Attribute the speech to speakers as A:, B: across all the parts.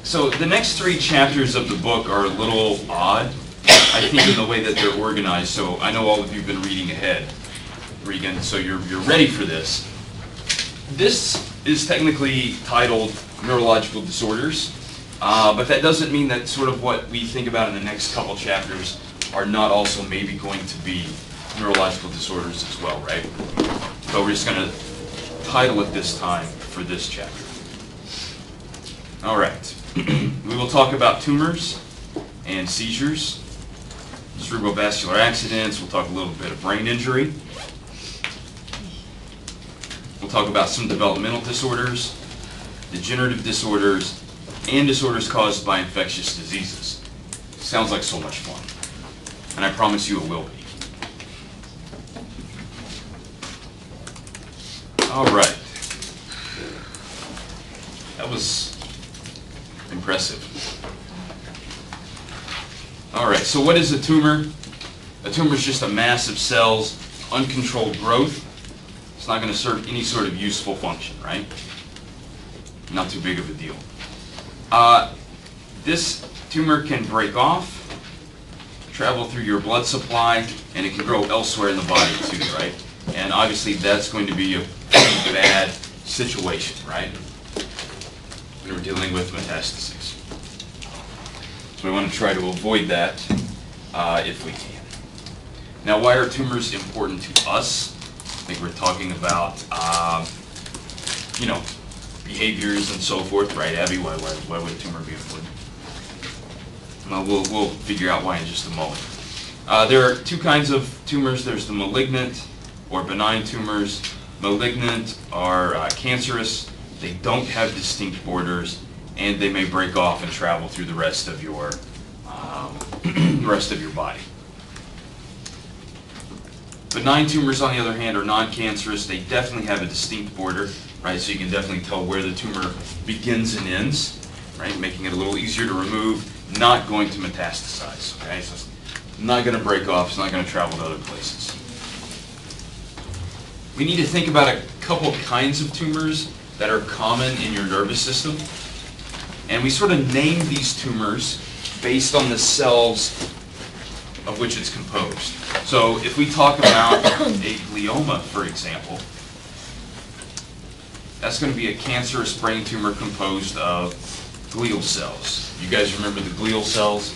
A: So the next 3 chapters of the book are a little odd, I think, in the way that they're organized. So I know all of you have been reading ahead, Regan, so you're ready for this. This is technically titled Neurological Disorders, but that doesn't mean that sort of what we think about in the next couple chapters are not also maybe going to be neurological disorders as well, right? So we're just going to title it this time for this chapter. All right. We will talk about tumors and seizures, cerebrovascular accidents. We'll talk a little bit of brain injury. We'll talk about some developmental disorders, degenerative disorders, and disorders caused by infectious diseases. Sounds like so much fun. And I promise you it will be. All right. That was impressive. All right, so what is a tumor? A tumor is just a mass of cells, uncontrolled growth. It's not going to serve any sort of useful function, right? Not too big of a deal. This tumor can break off, travel through your blood supply, and it can grow elsewhere in the body too, right? And obviously that's going to be a pretty bad situation, right? When we're dealing with metastases. So we want to try to avoid that if we can. Now, why are tumors important to us? I think we're talking about, behaviors and so forth, right, Abby? Why would a tumor be important? Well, we'll figure out why in just a moment. There are 2 kinds of tumors. There's the malignant or benign tumors. Malignant are cancerous. They don't have distinct borders, and they may break off and travel through the rest of your body. Benign tumors, on the other hand, are non-cancerous. They definitely have a distinct border, right? So you can definitely tell where the tumor begins and ends, right? Making it a little easier to remove, not going to metastasize, okay? So it's not going to break off. It's not going to travel to other places. We need to think about a couple kinds of tumors that are common in your nervous system. And we sort of name these tumors based on the cells of which it's composed. So if we talk about a glioma, for example, that's going to be a cancerous brain tumor composed of glial cells. You guys remember the glial cells?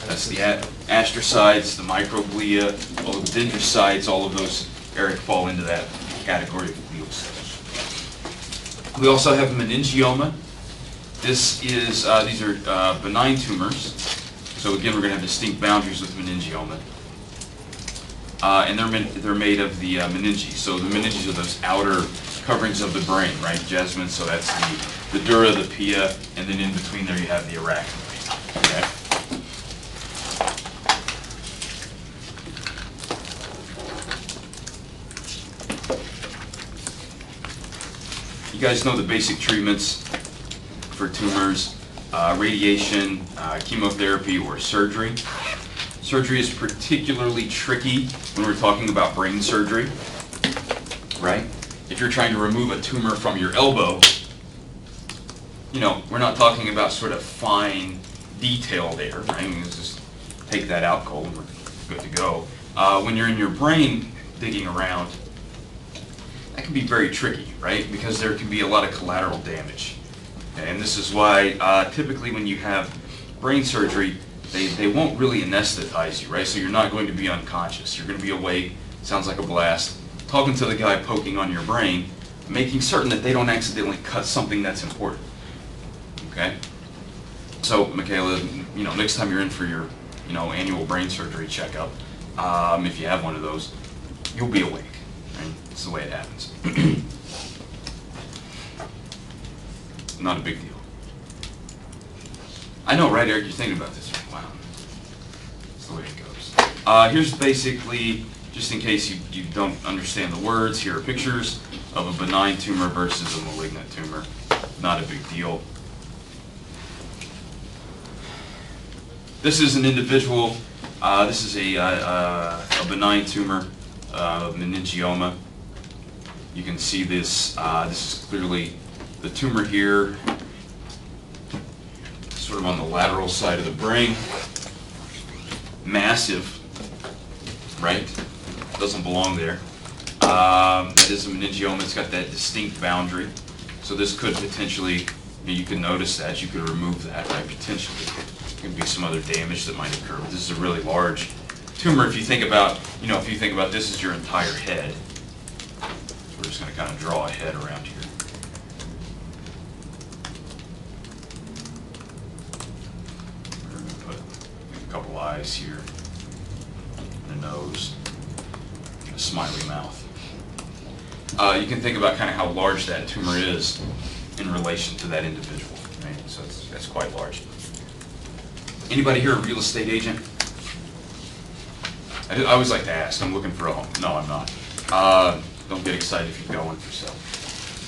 A: That's the astrocytes, the microglia, all the dendrocytes, all of those, Eric, fall into that category of glial cells. We also have meningioma. These are benign tumors. So again, we're going to have distinct boundaries with meningioma. And they're made of the meninges. So the meninges are those outer coverings of the brain, right, Jasmine? So that's the dura, the pia, and then in between there you have the arachnoid. Okay? You guys know the basic treatments for tumors: radiation, chemotherapy, or surgery. Surgery is particularly tricky when we're talking about brain surgery, right? If you're trying to remove a tumor from your elbow, we're not talking about sort of fine detail there, right? I mean, let's just take that out cold and we're good to go. When you're in your brain digging around, that can be very tricky, right? Because there can be a lot of collateral damage. And this is why typically when you have brain surgery, they won't really anesthetize you, right? So you're not going to be unconscious. You're going to be awake, sounds like a blast, talking to the guy poking on your brain, making certain that they don't accidentally cut something that's important, okay? So, Michaela, next time you're in for your, annual brain surgery checkup, if you have one of those, you'll be awake, right? That's the way it happens. Not a big deal. I know, right, Eric? You're thinking about this. Wow. That's the way it goes. Here's basically, just in case you don't understand the words, here are pictures of a benign tumor versus a malignant tumor. Not a big deal. This is an individual. This is a benign tumor, meningioma. You can see this. This is clearly the tumor here. sort of on the lateral side of the brain. Massive, right? Doesn't belong there. That is a meningioma. It's got that distinct boundary. So this could potentially, you can notice that. You could remove that, right? Potentially. There could be some other damage that might occur. But this is a really large tumor. If you think about, if you think about this as your entire head. We're just going to kind of draw a head around here. We're going to put a couple eyes here, and a nose, and a smiley mouth. You can think about kind of how large that tumor is in relation to that individual, right? So that's quite large. Anybody here a real estate agent? I always like to ask. I'm looking for a home. No, I'm not. Don't get excited if you go in for sale.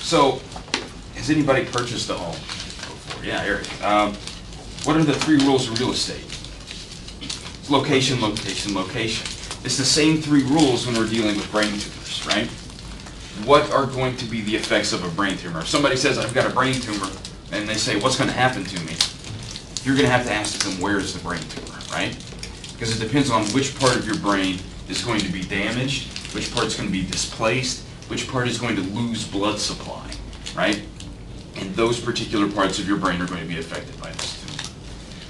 A: So, has anybody purchased a home before? Yeah, Eric. What are the 3 rules of real estate? It's location, location, location. It's the same 3 rules when we're dealing with brain tumors, right? What are going to be the effects of a brain tumor? If somebody says, I've got a brain tumor, and they say, what's going to happen to me? You're going to have to ask them, where is the brain tumor, right? Because it depends on which part of your brain is going to be damaged, which part's going to be displaced, which part is going to lose blood supply, right? And those particular parts of your brain are going to be affected by this tumor.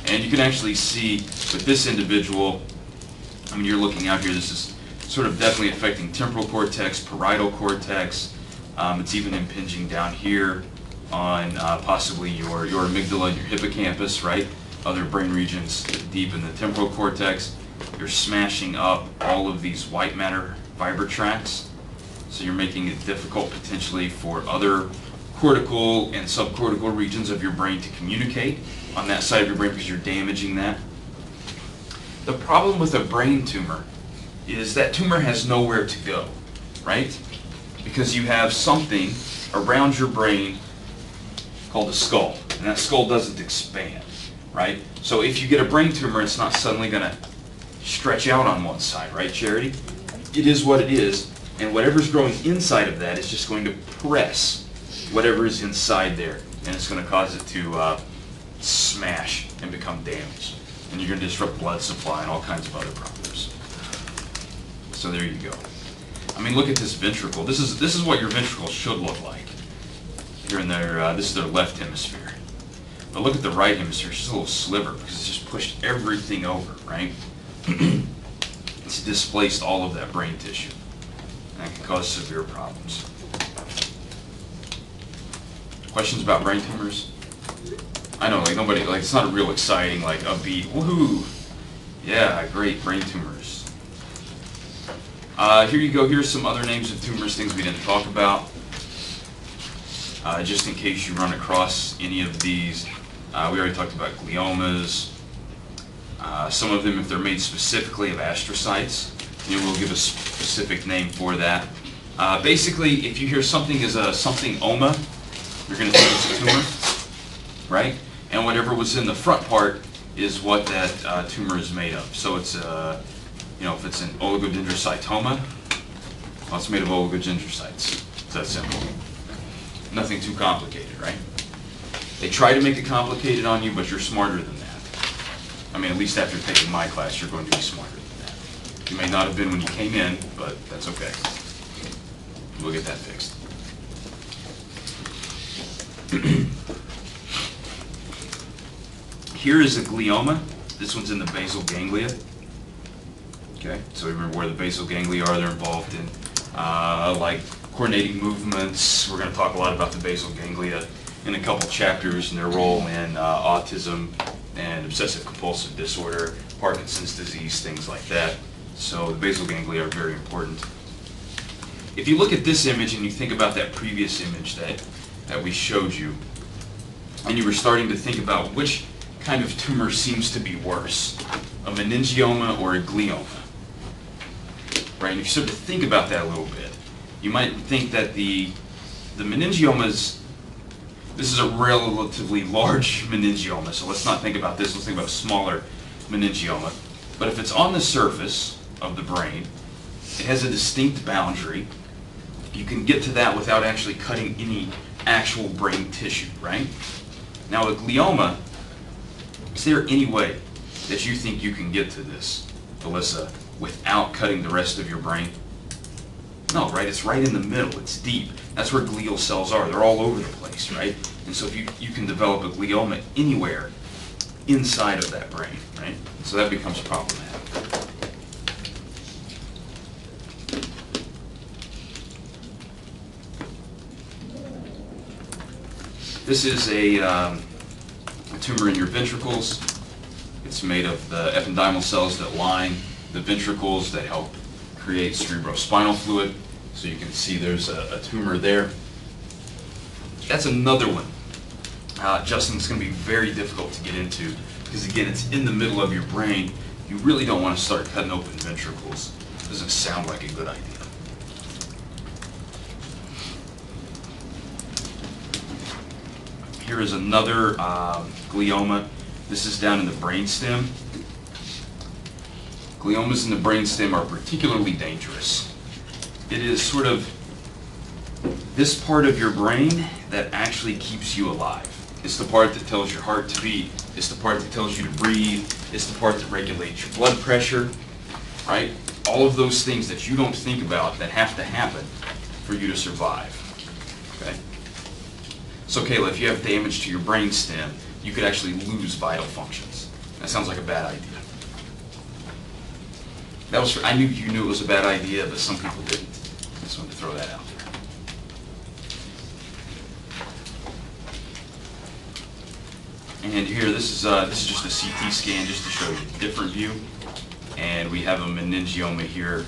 A: And you can actually see with this individual, you're looking out here, this is sort of definitely affecting temporal cortex, parietal cortex. It's even impinging down here on possibly your amygdala and your hippocampus, right? Other brain regions deep in the temporal cortex. You're smashing up all of these white matter fiber tracts, so you're making it difficult potentially for other cortical and subcortical regions of your brain to communicate on that side of your brain because you're damaging that. The problem with a brain tumor is that tumor has nowhere to go, right? Because you have something around your brain called a skull, and that skull doesn't expand, right? So if you get a brain tumor, it's not suddenly going to stretch out on one side, right, Charity? It is what it is, and whatever's growing inside of that is just going to press whatever is inside there, and it's going to cause it to smash and become damaged. And you're going to disrupt blood supply and all kinds of other problems. So there you go. Look at this ventricle. This is what your ventricle should look like. Here and there, this is their left hemisphere. But look at the right hemisphere. It's just a little sliver because it's just pushed everything over, right? It's displaced all of that brain tissue. And that can cause severe problems. Questions about brain tumors? I know, nobody, it's not a real exciting, upbeat, woohoo! Yeah, great, brain tumors. Here you go, here's some other names of tumors, things we didn't talk about. Just in case you run across any of these. We already talked about gliomas. Some of them, if they're made specifically of astrocytes, we'll give a specific name for that. Basically, if you hear something is a something-oma, you're going to think it's a tumor, right? And whatever was in the front part is what that tumor is made of. So it's, if it's an oligodendrocytoma, well, it's made of oligodendrocytes. It's that simple. Nothing too complicated, right? They try to make it complicated on you, but you're smarter than that. At least after taking my class, you're going to be smarter than that. You may not have been when you came in, but that's okay. We'll get that fixed. Here is a glioma. This one's in the basal ganglia. Okay, so remember where the basal ganglia are. They're involved in coordinating movements. We're going to talk a lot about the basal ganglia in a couple chapters and their role in autism and obsessive compulsive disorder, Parkinson's disease, things like that. So the basal ganglia are very important. If you look at this image and you think about that previous image that we showed you, and you were starting to think about which kind of tumor seems to be worse, a meningioma or a glioma, right? And if you start to think about that a little bit, you might think that the meningiomas, this is a relatively large meningioma, so let's not think about this, let's think about a smaller meningioma. But if it's on the surface of the brain, it has a distinct boundary, you can get to that without actually cutting any actual brain tissue, right? Now a glioma Is there any way that you think you can get to this, Alyssa, without cutting the rest of your brain? No, right? It's right in the middle. It's deep. That's where glial cells are. They're all over the place, right? And so if you can develop a glioma anywhere inside of that brain, right? So that becomes problematic. This is a tumor in your ventricles. It's made of the ependymal cells that line the ventricles that help create cerebrospinal fluid. So you can see there's a tumor there. That's another one. Justin, it's going to be very difficult to get into because, again, it's in the middle of your brain. You really don't want to start cutting open ventricles. It doesn't sound like a good idea. Here is another glioma. This is down in the brainstem. Gliomas in the brainstem are particularly dangerous. It is sort of this part of your brain that actually keeps you alive. It's the part that tells your heart to beat. It's the part that tells you to breathe. It's the part that regulates your blood pressure, right? All of those things that you don't think about that have to happen for you to survive, okay? So Kayla, if you have damage to your brainstem, you could actually lose vital functions. That sounds like a bad idea. That was I knew you knew it was a bad idea, but some people didn't. I just wanted to throw that out there. And here, this is just a CT scan just to show you a different view. And we have a meningioma here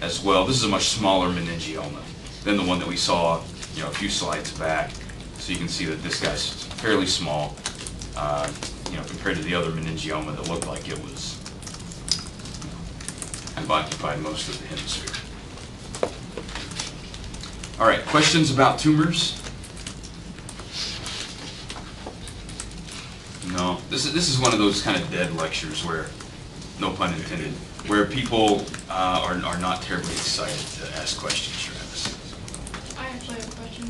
A: as well. This is a much smaller meningioma than the one that we saw, a few slides back. So you can see that this guy's fairly small, compared to the other meningioma that looked like it was kind of occupied most of the hemisphere. All right, questions about tumors? No, this is one of those kind of dead lectures where, no pun intended, where people are not terribly excited to ask questions, Travis.
B: I actually have a question.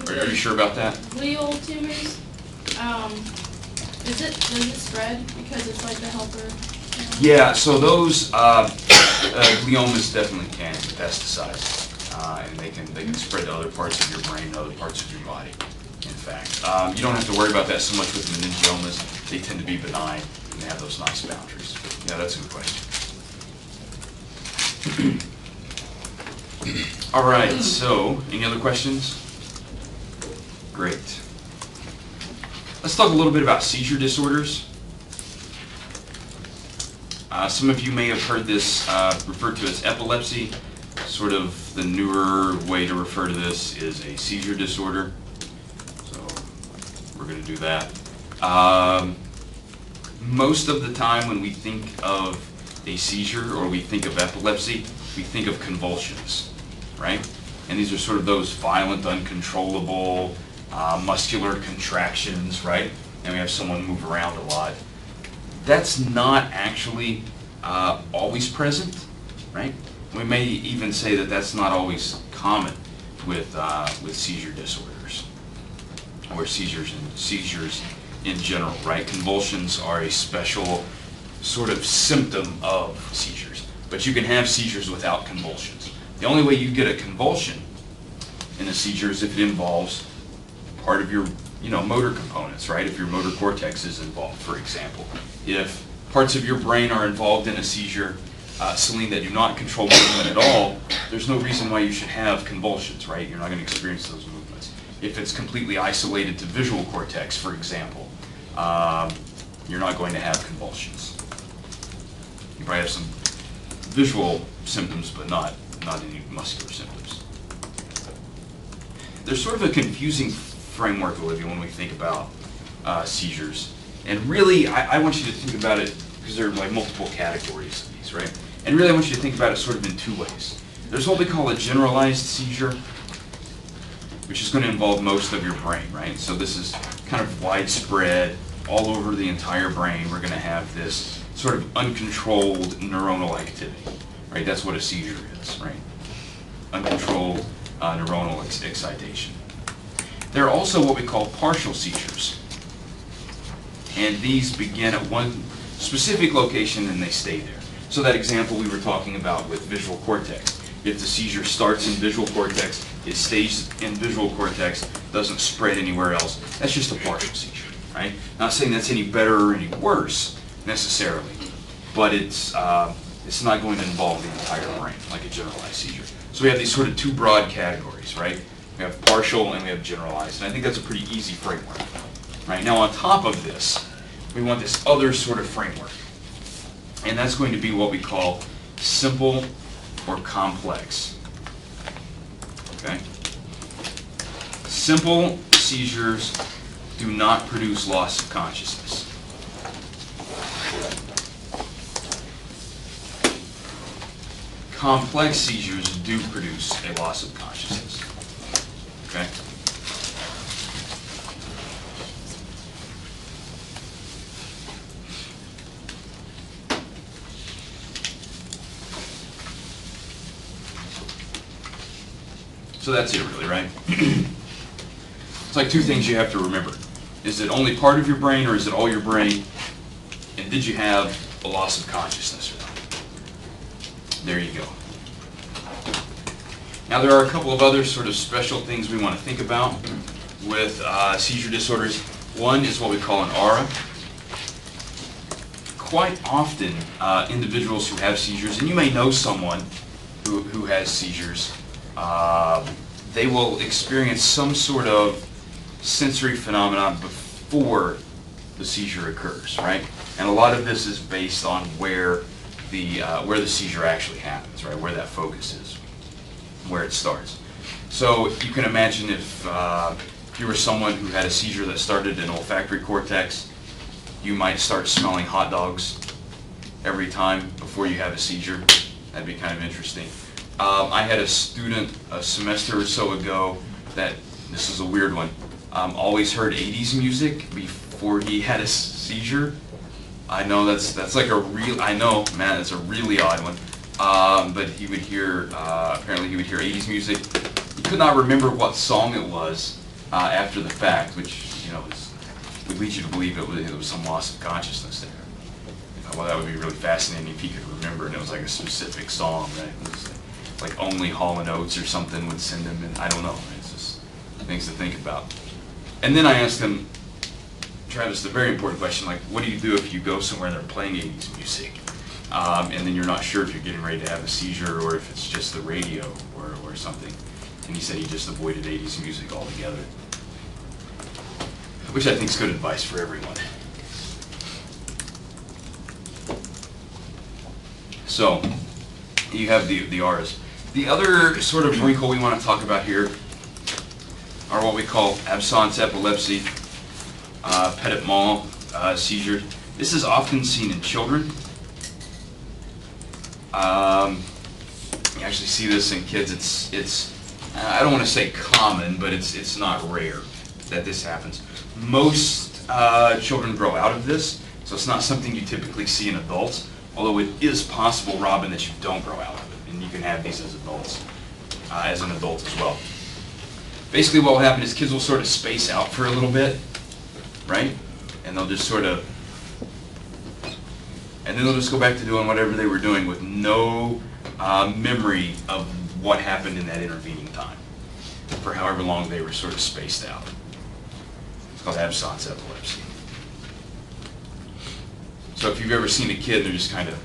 A: Are you sure about that?
B: Glial tumors, does it spread because it's like the helper?
A: Yeah, so those gliomas definitely can metastasize, and they can spread to other parts of your brain and other parts of your body. In fact, you don't have to worry about that so much with meningiomas. They tend to be benign and they have those nice boundaries. Yeah, that's a good question. All right, so any other questions? Great. Let's talk a little bit about seizure disorders. Some of you may have heard this referred to as epilepsy. Sort of the newer way to refer to this is a seizure disorder. So we're going to do that. Most of the time when we think of a seizure or we think of epilepsy, we think of convulsions, right? And these are sort of those violent, uncontrollable, muscular contractions, right? And we have someone move around a lot. That's not actually always present, right? We may even say that that's not always common with seizure disorders or seizures in general, right? Convulsions are a special sort of symptom of seizures, but you can have seizures without convulsions. The only way you get a convulsion in a seizure is if it involves part of your motor components, right? If your motor cortex is involved, for example. If parts of your brain are involved in a seizure, Celine, that do not control movement at all, there's no reason why you should have convulsions, right? You're not going to experience those movements. If it's completely isolated to visual cortex, for example, you're not going to have convulsions. You probably have some visual symptoms, but not any muscular symptoms. There's sort of a confusing framework, Olivia, when we think about seizures. And really, I want you to think about it, because there are like multiple categories of these, right? And really, I want you to think about it sort of in two ways. There's what we call a generalized seizure, which is going to involve most of your brain, right? So this is kind of widespread, all over the entire brain. We're going to have this sort of uncontrolled neuronal activity, right? That's what a seizure is, right? Uncontrolled neuronal excitation. There are also what we call partial seizures. And these begin at one specific location and they stay there. So that example we were talking about with visual cortex. If the seizure starts in visual cortex, it stays in visual cortex, doesn't spread anywhere else, that's just a partial seizure, right? Not saying that's any better or any worse necessarily, but it's not going to involve the entire brain like a generalized seizure. So we have these sort of two broad categories, right? We have partial and we have generalized, and I think that's a pretty easy framework. Right, now on top of this, we want this other sort of framework. And that's going to be what we call simple or complex. Okay? Simple seizures do not produce loss of consciousness. Complex seizures do produce a loss of consciousness. Okay? So that's it really, right? It's like two things you have to remember. Is it only part of your brain or is it all your brain? And did you have a loss of consciousness or not? There you go. Now there are a couple of other sort of special things we want to think about with seizure disorders. One is what we call an aura. Quite often individuals who have seizures, and you may know someone who has seizures, they will experience some sort of sensory phenomenon before the seizure occurs, right? And a lot of this is based on where the seizure actually happens, right? Where that focus is, where it starts. So you can imagine if you were someone who had a seizure that started in olfactory cortex, you might start smelling hot dogs every time before you have a seizure. That'd be kind of interesting. I had a student a semester or so ago that, this is a weird one, always heard 80s music before he had a seizure. I know that's like a real, I know, man, it's a really odd one. But he would hear, apparently he would hear 80s music. He could not remember what song it was after the fact, which, you know, would lead you to believe it was some loss of consciousness there. Well, that would be really fascinating if he could remember, and it was like a specific song, right? It was like only Hall & Oates or something would send him, and I don't know. It's just things to think about. And then I asked him, Travis, the very important question, like, what do you do if you go somewhere and they're playing 80s music, and then you're not sure if you're getting ready to have a seizure or if it's just the radio or something? And he said he just avoided 80s music altogether, which I think is good advice for everyone. So, you have the auras. The other sort of wrinkle we want to talk about here are what we call absence epilepsy, petit mal seizure. This is often seen in children. You actually see this in kids. It's I don't want to say common, but it's not rare that this happens. Most children grow out of this, so it's not something you typically see in adults. Although it is possible, Robin, that you don't grow out of it, and you can have these as adults, as an adult as well. Basically what will happen is kids will sort of space out for a little bit, right? And they'll just sort of, and then they'll just go back to doing whatever they were doing with no memory of what happened in that intervening time, for however long they were sort of spaced out. It's called absence epilepsy. So if you've ever seen a kid, they're just kind of,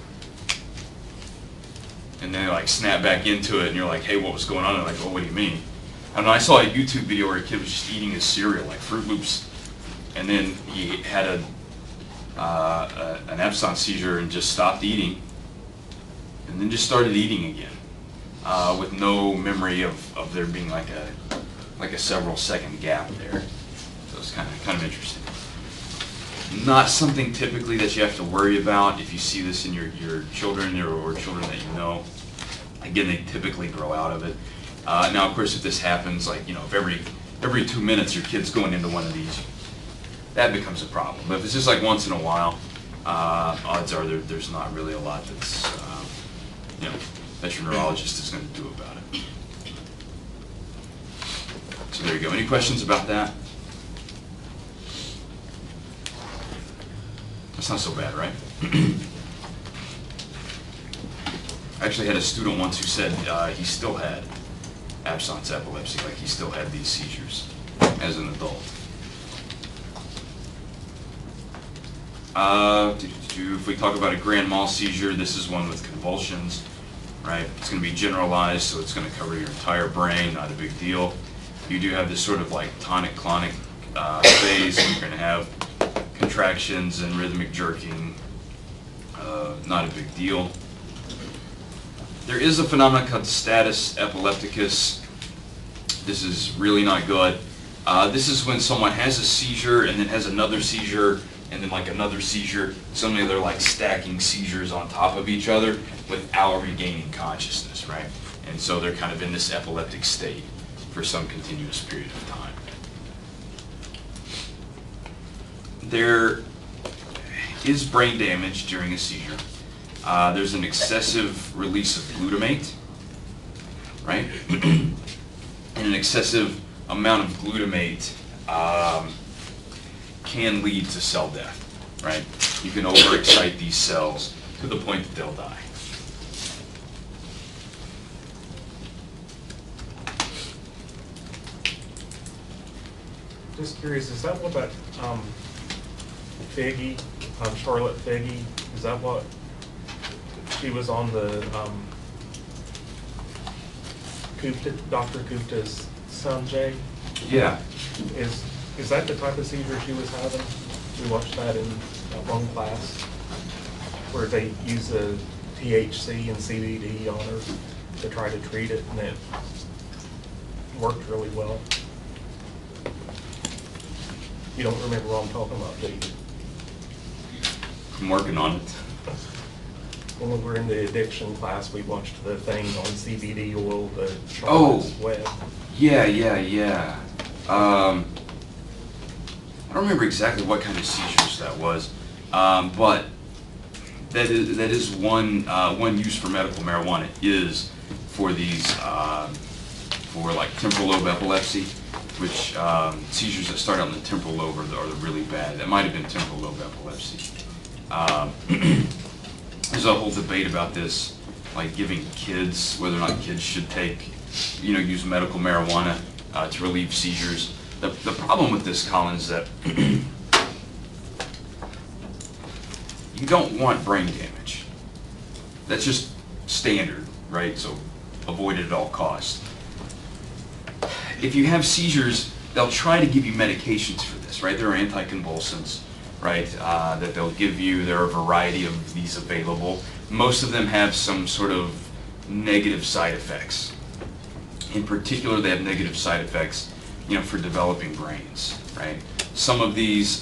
A: and then they like snap back into it, and you're like, hey, what was going on? And they're like, oh, what do you mean? I don't know, I saw a YouTube video where a kid was just eating his cereal, like Fruit Loops, and then he had an absence seizure and just stopped eating, and then just started eating again, with no memory of there being like a several second gap there. So it's kind of interesting. Not something typically that you have to worry about if you see this in your children or children that you know. Again, they typically grow out of it. Now, of course, if this happens, like, you know, if every 2 minutes your kid's going into one of these, that becomes a problem. But if it's just like once in a while, odds are there's not really a lot that's, you know, that your neurologist is going to do about it. So there you go. Any questions about that? It's not so bad, right? I actually had a student once who said he still had absence epilepsy, like he still had these seizures as an adult. If we talk about a grand mal seizure, this is one with convulsions, right? It's going to be generalized, so it's going to cover your entire brain, not a big deal. You do have this sort of like tonic-clonic phase, where you're going to have contractions and rhythmic jerking, not a big deal. There is a phenomenon called status epilepticus. This is really not good. This is when someone has a seizure and then has another seizure and then like another seizure. Suddenly they're like stacking seizures on top of each other without regaining consciousness, right? And so they're kind of in this epileptic state for some continuous period of time. There is brain damage during a seizure. There's an excessive release of glutamate, right? And an excessive amount of glutamate can lead to cell death, right? You can overexcite these cells to the point that they'll die.
C: Just curious, is that what that Figgy, Charlotte Figgy, is that what she was on the Gupta, Dr. Gupta's son, Jay?
A: Yeah.
C: Is that the type of seizure she was having? We watched that in one class where they use the THC and CBD on her to try to treat it, and it worked really well. You don't remember what I'm talking about, do you?
A: I'm working on it.
C: When we were in the addiction class, we watched the thing on CBD oil, the
A: Oh.
C: Charlotte's Web.
A: Yeah. I don't remember exactly what kind of seizures that was, but that is one use for medical marijuana is for these for like temporal lobe epilepsy, which seizures that start on the temporal lobe are the really bad. That might have been temporal lobe epilepsy. There's a whole debate about this, like giving kids, whether or not kids should take, use medical marijuana to relieve seizures. The problem with this, Colin, is that you don't want brain damage. That's just standard, right? So avoid it at all costs. If you have seizures, they'll try to give you medications for this, right? There are anticonvulsants, right, that they'll give you. There are a variety of these available. Most of them have some sort of negative side effects. In particular, they have negative side effects, for developing brains, right? Some of these,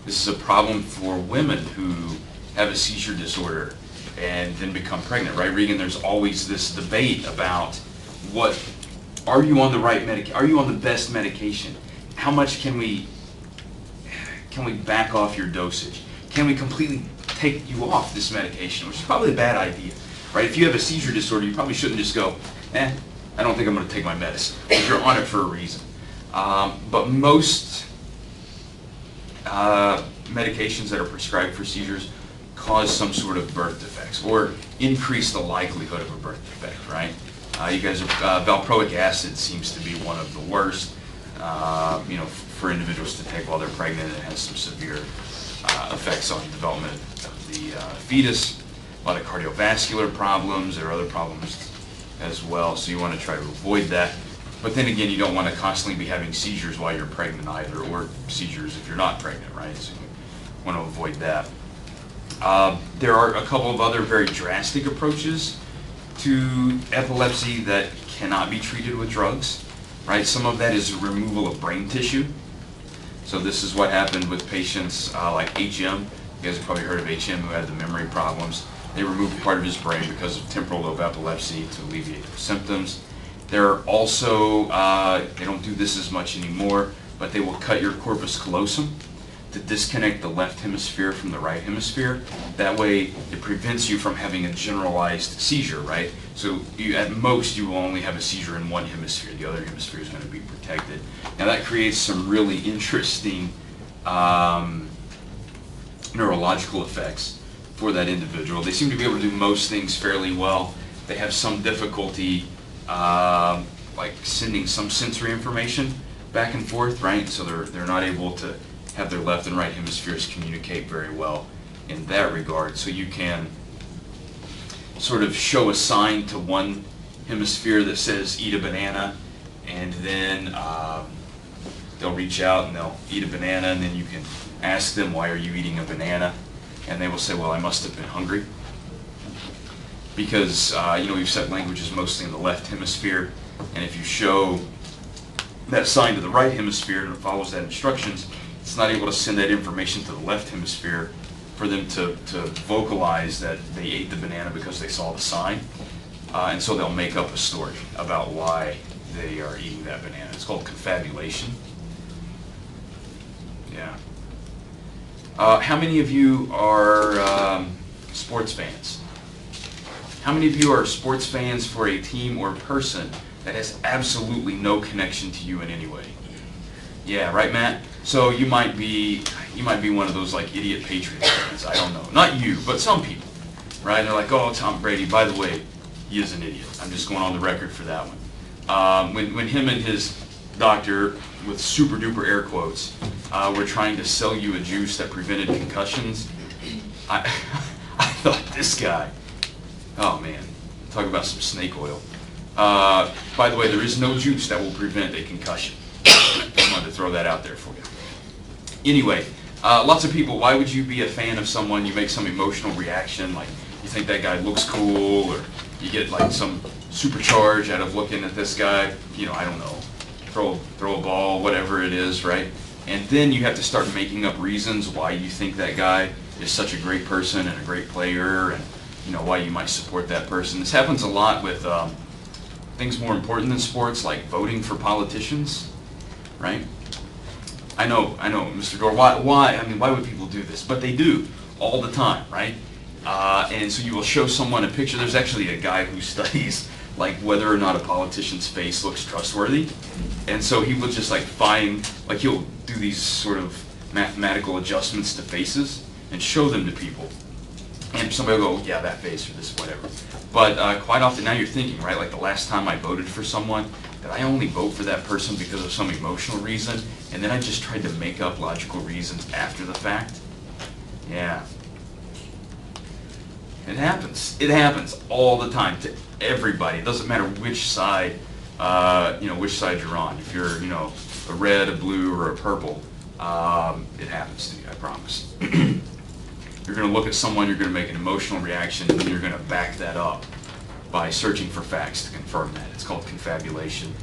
A: this is a problem for women who have a seizure disorder and then become pregnant, right, Regan? There's always this debate about are you on the right medication? Are you on the best medication? How much can we back off your dosage? Can we completely take you off this medication, which is probably a bad idea, right? If you have a seizure disorder, you probably shouldn't just go, I don't think I'm going to take my medicine. If you're on it for a reason. But most medications that are prescribed for seizures cause some sort of birth defects or increase the likelihood of a birth defect, right? You guys valproic acid seems to be one of the worst, for individuals to take while they're pregnant. It has some severe effects on the development of the fetus, a lot of cardiovascular problems. There are other problems as well, so you want to try to avoid that. But then again, you don't want to constantly be having seizures while you're pregnant either, or seizures if you're not pregnant, right? So you want to avoid that. There are a couple of other very drastic approaches to epilepsy that cannot be treated with drugs, right? Some of that is removal of brain tissue. So this is what happened with patients like HM. You guys have probably heard of HM who had the memory problems. They removed part of his brain because of temporal lobe epilepsy to alleviate the symptoms. There are also, they don't do this as much anymore, but they will cut your corpus callosum to disconnect the left hemisphere from the right hemisphere. That way it prevents you from having a generalized seizure, right? So at most you will only have a seizure in one hemisphere. The other hemisphere is going to be protected. Now that creates some really interesting neurological effects for that individual. They seem to be able to do most things fairly well. They have some difficulty like sending some sensory information back and forth, right? So they're not able to have their left and right hemispheres communicate very well in that regard. So you can sort of show a sign to one hemisphere that says eat a banana, and then they'll reach out and they'll eat a banana, and then you can ask them, why are you eating a banana? And they will say, well, I must have been hungry. Because we've set languages mostly in the left hemisphere, and if you show that sign to the right hemisphere and it follows that instructions, it's not able to send that information to the left hemisphere for them to vocalize that they ate the banana because they saw the sign. And so they'll make up a story about why they are eating that banana. It's called confabulation. Yeah. How many of you are sports fans? How many of you are sports fans for a team or person that has absolutely no connection to you in any way? Yeah, right, Matt? So you might be one of those like idiot Patriots fans. I don't know. Not you, but some people, right? They're like, oh, Tom Brady, by the way, he is an idiot. I'm just going on the record for that one. When him and his doctor, with super duper air quotes, were trying to sell you a juice that prevented concussions, I thought, this guy, oh man, talk about some snake oil. By the way, there is no juice that will prevent a concussion. I wanted to throw that out there for you. Anyway, lots of people, why would you be a fan of someone? You make some emotional reaction, like you think that guy looks cool, or you get like some supercharge out of looking at this guy, I don't know, throw a ball, whatever it is, right? And then you have to start making up reasons why you think that guy is such a great person and a great player, and why you might support that person. This happens a lot with things more important than sports, like voting for politicians, right? I know, Mr. Gore, why? I mean, why would people do this? But they do all the time, right? And so you will show someone a picture. There's actually a guy who studies like whether or not a politician's face looks trustworthy. And so he will just he'll do these sort of mathematical adjustments to faces and show them to people. And somebody will go, yeah, that face or this, whatever. But quite often now you're thinking, right, like the last time I voted for someone, did I only vote for that person because of some emotional reason? And then I just tried to make up logical reasons after the fact? Yeah. It happens. It happens all the time to everybody. It doesn't matter which side, which side you're on. If you're, a red, a blue, or a purple, it happens to you, I promise. You're going to look at someone, you're going to make an emotional reaction, and then you're going to back that up by searching for facts to confirm that. It's called confabulation.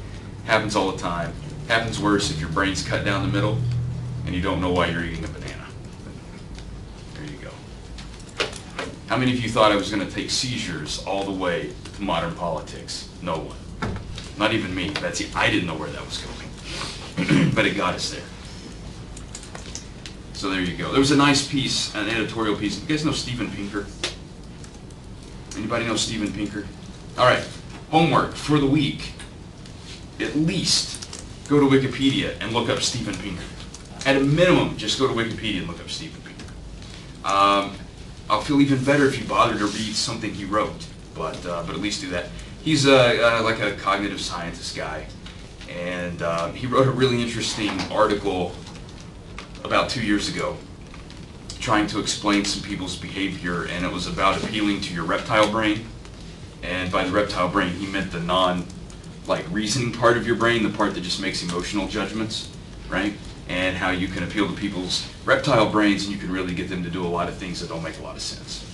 A: Happens all the time. Happens worse if your brain's cut down the middle and you don't know why you're eating a banana. There you go. How many of you thought I was going to take seizures all the way to modern politics? No one. Not even me. Betsy, I didn't know where that was going. But it got us there. So there you go. There was a nice piece, an editorial piece. You guys know Steven Pinker? Anybody know Steven Pinker? All right, homework for the week. At least go to Wikipedia and look up Steven Pinker. At a minimum, just go to Wikipedia and look up Steven Pinker. I'll feel even better if you bother to read something he wrote, but at least do that. He's like a cognitive scientist guy, and he wrote a really interesting article about 2 years ago trying to explain some people's behavior, and it was about appealing to your reptile brain. And by the reptile brain, he meant the reasoning part of your brain, the part that just makes emotional judgments, right? And how you can appeal to people's reptile brains, and you can really get them to do a lot of things that don't make a lot of sense.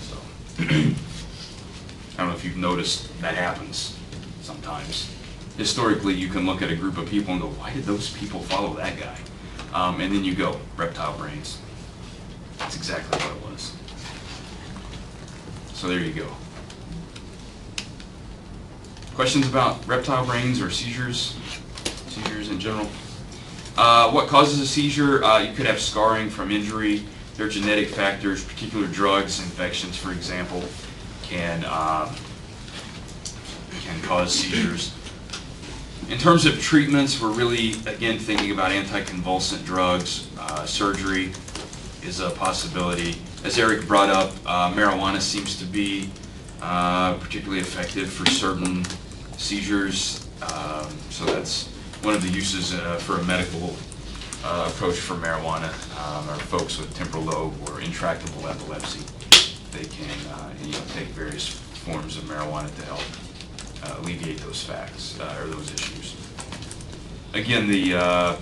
A: So, I don't know if you've noticed that happens sometimes. Historically, you can look at a group of people and go, why did those people follow that guy? And then you go, reptile brains. That's exactly what it was. So there you go. Questions about reptile brains or seizures? Seizures in general? What causes a seizure? You could have scarring from injury. There are genetic factors, particular drugs, infections, for example, can cause seizures. In terms of treatments, we're really, again, thinking about anticonvulsant drugs. Surgery is a possibility. As Eric brought up, marijuana seems to be particularly effective for certain seizures. So that's one of the uses for a medical approach for marijuana. Are folks with temporal lobe or intractable epilepsy. They can take various forms of marijuana to help alleviate those facts or those issues. Again, the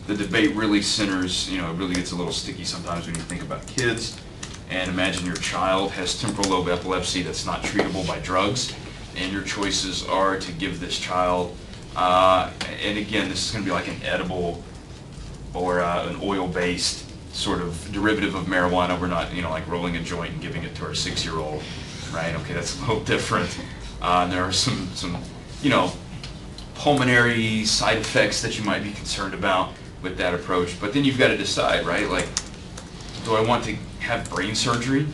A: debate really centers, it really gets a little sticky sometimes when you think about kids. And imagine your child has temporal lobe epilepsy that's not treatable by drugs, and your choices are to give this child, and again, this is going to be like an edible or an oil-based sort of derivative of marijuana. We're not, like rolling a joint and giving it to our 6-year-old, right? Okay, that's a little different. There are some pulmonary side effects that you might be concerned about with that approach. But then you've got to decide, right? Like, do I want to have brain surgery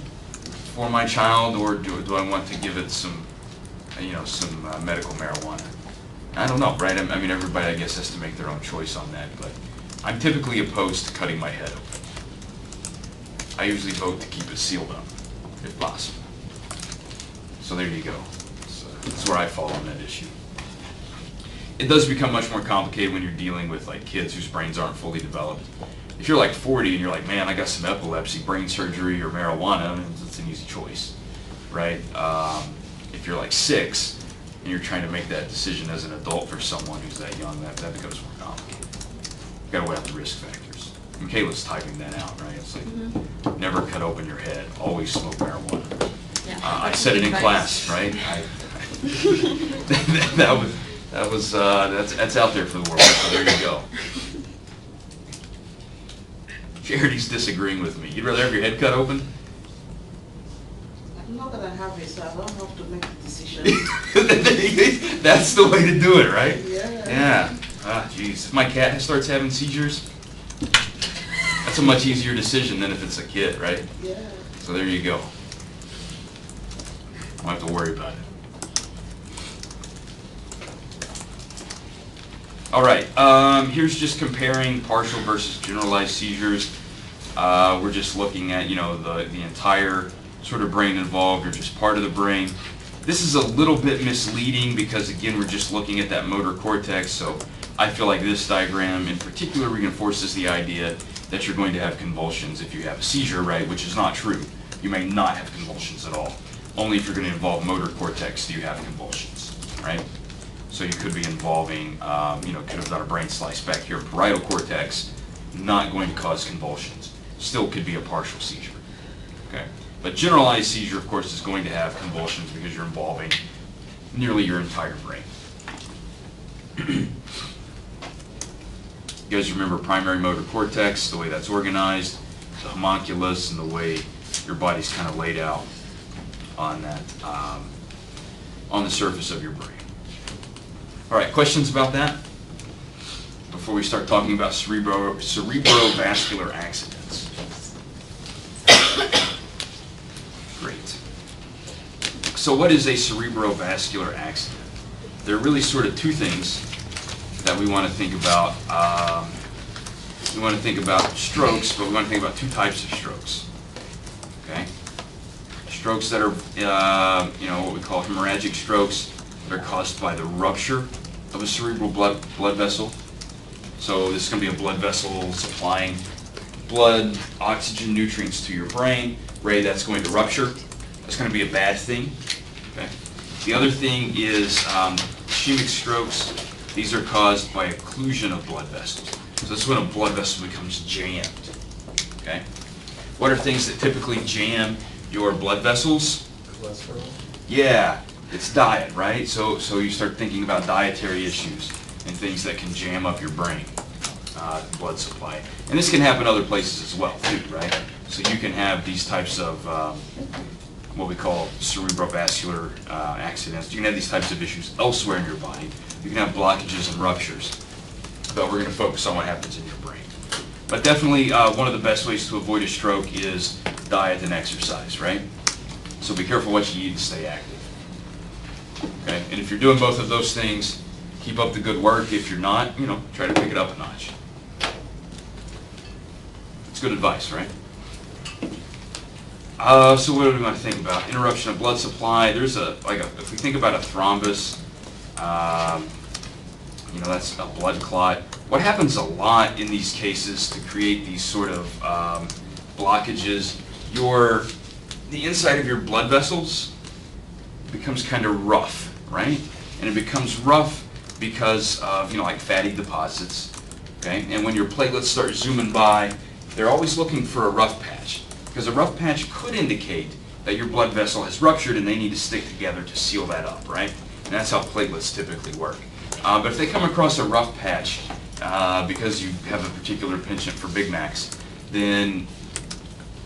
A: for my child, or do I want to give it some, some medical marijuana? I don't know, right? I mean, everybody, I guess, has to make their own choice on that. But I'm typically opposed to cutting my head open. I usually vote to keep it sealed up, if possible. So there you go. That's where I fall on that issue. It does become much more complicated when you're dealing with like kids whose brains aren't fully developed. If you're like 40 and you're like, man, I got some epilepsy, brain surgery or marijuana, it's an easy choice, right? If you're like 6 and you're trying to make that decision as an adult for someone who's that young, that becomes more complicated. You've got to weigh out the risk factors. And Kayla's typing that out, right? It's like, never cut open your head, always smoke marijuana.
B: Yeah,
A: I said it in class, right? That's out there for the world, so there you go. Charity's disagreeing with me. You'd rather have your head cut open?
D: Not that I have it, so I don't have to make the decision.
A: That's the way to do it, right?
D: Yeah.
A: Yeah. Ah, jeez. If my cat starts having seizures, that's a much easier decision than if it's a kid, right?
D: Yeah.
A: So there you go. Don't have to worry about it. All right, here's just comparing partial versus generalized seizures. We're just looking at, the entire sort of brain involved or just part of the brain. This is a little bit misleading because, again, we're just looking at that motor cortex. So I feel like this diagram in particular reinforces the idea that you're going to have convulsions if you have a seizure, right, which is not true. You may not have convulsions at all. Only if you're going to involve motor cortex do you have convulsions, right? So you could be involving, could have done a brain slice back here, parietal cortex, not going to cause convulsions. Still could be a partial seizure, okay? But generalized seizure, of course, is going to have convulsions because you're involving nearly your entire brain. You guys remember primary motor cortex, the way that's organized, the homunculus, and the way your body's kind of laid out on that, on the surface of your brain. All right, questions about that before we start talking about cerebrovascular accidents? Great. So what is a cerebrovascular accident? There are really sort of two things that we want to think about. We want to think about strokes, but we want to think about two types of strokes. Okay? Strokes that are, what we call hemorrhagic strokes, that are caused by the rupture of a cerebral blood vessel. So this is going to be a blood vessel supplying blood, oxygen, nutrients to your brain. Ray, that's going to rupture. That's going to be a bad thing. Okay. The other thing is ischemic strokes. These are caused by occlusion of blood vessels. So this is when a blood vessel becomes jammed. Okay. What are things that typically jam your blood vessels?
C: Cholesterol.
A: Yeah. It's diet, right? So you start thinking about dietary issues and things that can jam up your brain, blood supply. And this can happen other places as well, too, right? So you can have these types of what we call cerebrovascular accidents. You can have these types of issues elsewhere in your body. You can have blockages and ruptures. But we're going to focus on what happens in your brain. But definitely one of the best ways to avoid a stroke is diet and exercise, right? So be careful what you eat and stay active. Okay, and if you're doing both of those things, keep up the good work. If you're not, try to pick it up a notch. It's good advice, right? So what do we want to think about? Interruption of blood supply. There's if we think about a thrombus, that's a blood clot. What happens a lot in these cases to create these sort of blockages, the inside of your blood vessels becomes kind of rough, right? And it becomes rough because of, like fatty deposits, okay? And when your platelets start zooming by, they're always looking for a rough patch, because a rough patch could indicate that your blood vessel has ruptured and they need to stick together to seal that up, right? And that's how platelets typically work. But if they come across a rough patch, because you have a particular penchant for Big Macs, then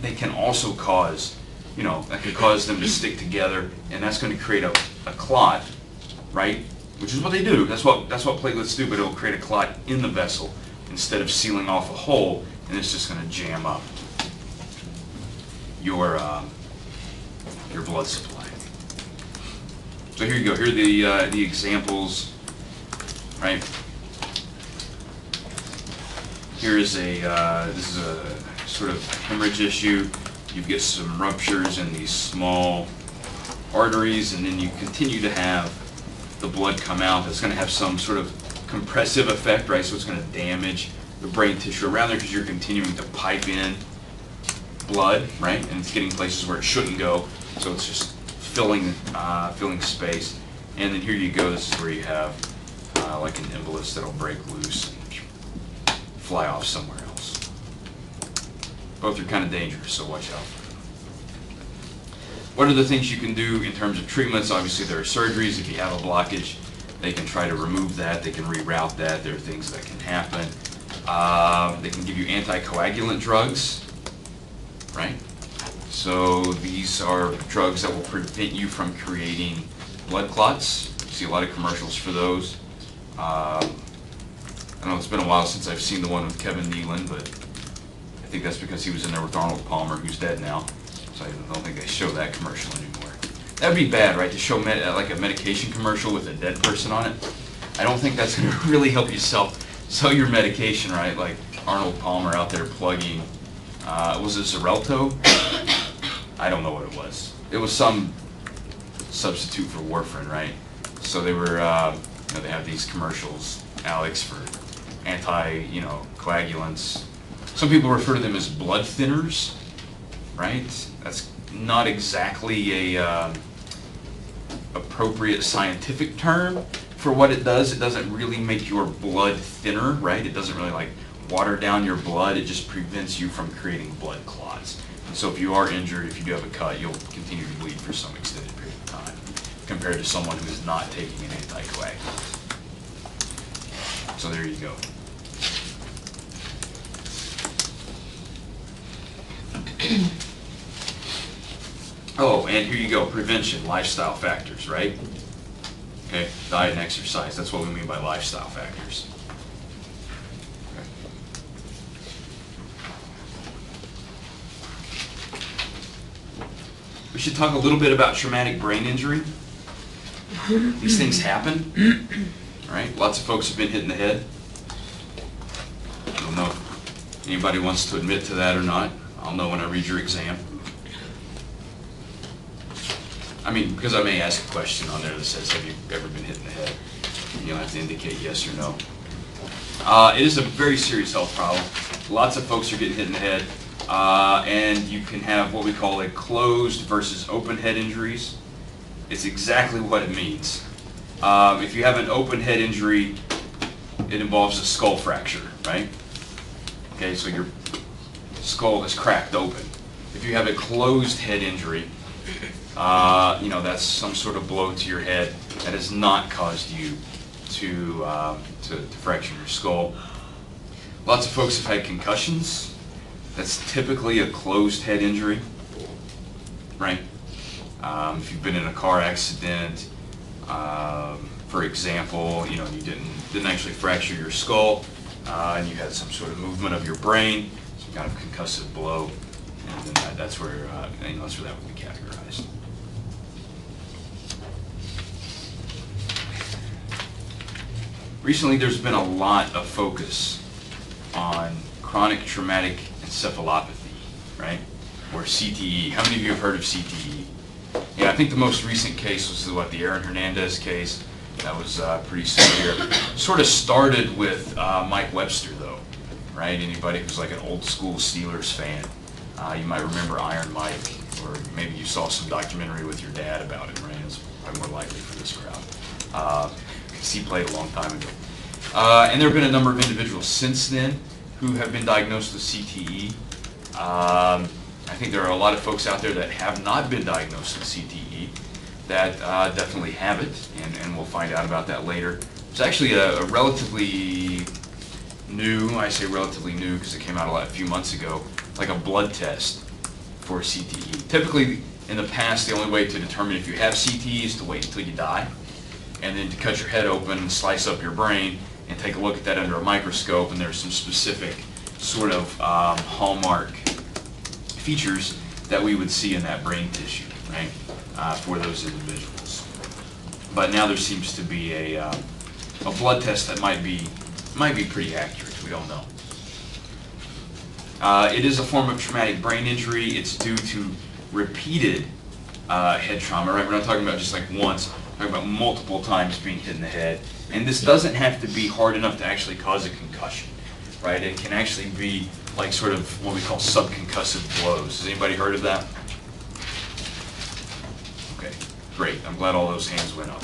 A: they can also cause, that could cause them to stick together, and that's going to create a clot, right? Which is what they do. That's what platelets do, but it'll create a clot in the vessel instead of sealing off a hole, and it's just going to jam up your blood supply. So here you go. Here are the examples, right? Here is this is a sort of hemorrhage issue. You get some ruptures in these small arteries, and then you continue to have the blood come out. It's going to have some sort of compressive effect, right? So it's going to damage the brain tissue around there because you're continuing to pipe in blood, right? And it's getting places where it shouldn't go. So it's just filling space. And then here you go. This is where you have like an embolus that'll break loose and fly off somewhere else. Both are kind of dangerous, so watch out. What are the things you can do in terms of treatments? Obviously, there are surgeries. If you have a blockage, they can try to remove that. They can reroute that. There are things that can happen. They can give you anticoagulant drugs, right? So these are drugs that will prevent you from creating blood clots. You see a lot of commercials for those. I know it's been a while since I've seen the one with Kevin Nealon, but I think that's because he was in there with Arnold Palmer, who's dead now. So I don't think they show that commercial anymore. That would be bad, right, to show like a medication commercial with a dead person on it. I don't think that's going to really help you sell your medication, right? Like Arnold Palmer out there plugging, was it Xarelto? I don't know what it was. It was some substitute for warfarin, right? So they were, they have these commercials, Alex, for coagulants. Some people refer to them as blood thinners, right? That's not exactly a appropriate scientific term for what it does. It doesn't really make your blood thinner, right? It doesn't really like water down your blood. It just prevents you from creating blood clots. And so if you are injured, if you do have a cut, you'll continue to bleed for some extended period of time compared to someone who is not taking an anticoagulant. So there you go. Oh, and here you go, prevention, lifestyle factors, right? Okay, diet and exercise, that's what we mean by lifestyle factors. Okay. We should talk a little bit about traumatic brain injury. These things happen, right? Lots of folks have been hit in the head. I don't know if anybody wants to admit to that or not. I'll know when I read your exam. I mean, because I may ask a question on there that says, have you ever been hit in the head? You don't have to indicate yes or no. It is a very serious health problem. Lots of folks are getting hit in the head. And you can have what we call a closed versus open head injuries. It's exactly what it means. If you have an open head injury, it involves a skull fracture, right? Okay, so your skull is cracked open. If you have a closed head injury, that's some sort of blow to your head that has not caused you to fracture your skull. Lots of folks have had concussions. That's typically a closed head injury, right? If you've been in a car accident, for example, you didn't actually fracture your skull, and you had some sort of movement of your brain, some kind of concussive blow, and then that's where that would be categorized. Recently, there's been a lot of focus on chronic traumatic encephalopathy, right? or CTE. How many of you have heard of CTE? Yeah, I think the most recent case was what, the Aaron Hernandez case. That was pretty severe. Sort of started with Mike Webster, though, right? Anybody who's like an old school Steelers fan, you might remember Iron Mike, or maybe you saw some documentary with your dad about it, right? It's probably more likely for this crowd, because he played a long time ago. And there have been a number of individuals since then who have been diagnosed with CTE. I think there are a lot of folks out there that have not been diagnosed with CTE that definitely have it, and we'll find out about that later. It's actually a relatively new, I say relatively new because it came out a few months ago, like a blood test for CTE. Typically, in the past, the only way to determine if you have CTE is to wait until you die, and then to cut your head open and slice up your brain and take a look at that under a microscope, and there's some specific sort of hallmark features that we would see in that brain tissue, right, for those individuals. But now there seems to be a blood test that might be pretty accurate. We don't know. It is a form of traumatic brain injury. It's due to repeated head trauma, right? We're not talking about just like once. We're talking about multiple times being hit in the head. And this doesn't have to be hard enough to actually cause a concussion, right? It can actually be like sort of what we call subconcussive blows. Has anybody heard of that? Okay, great. I'm glad all those hands went up.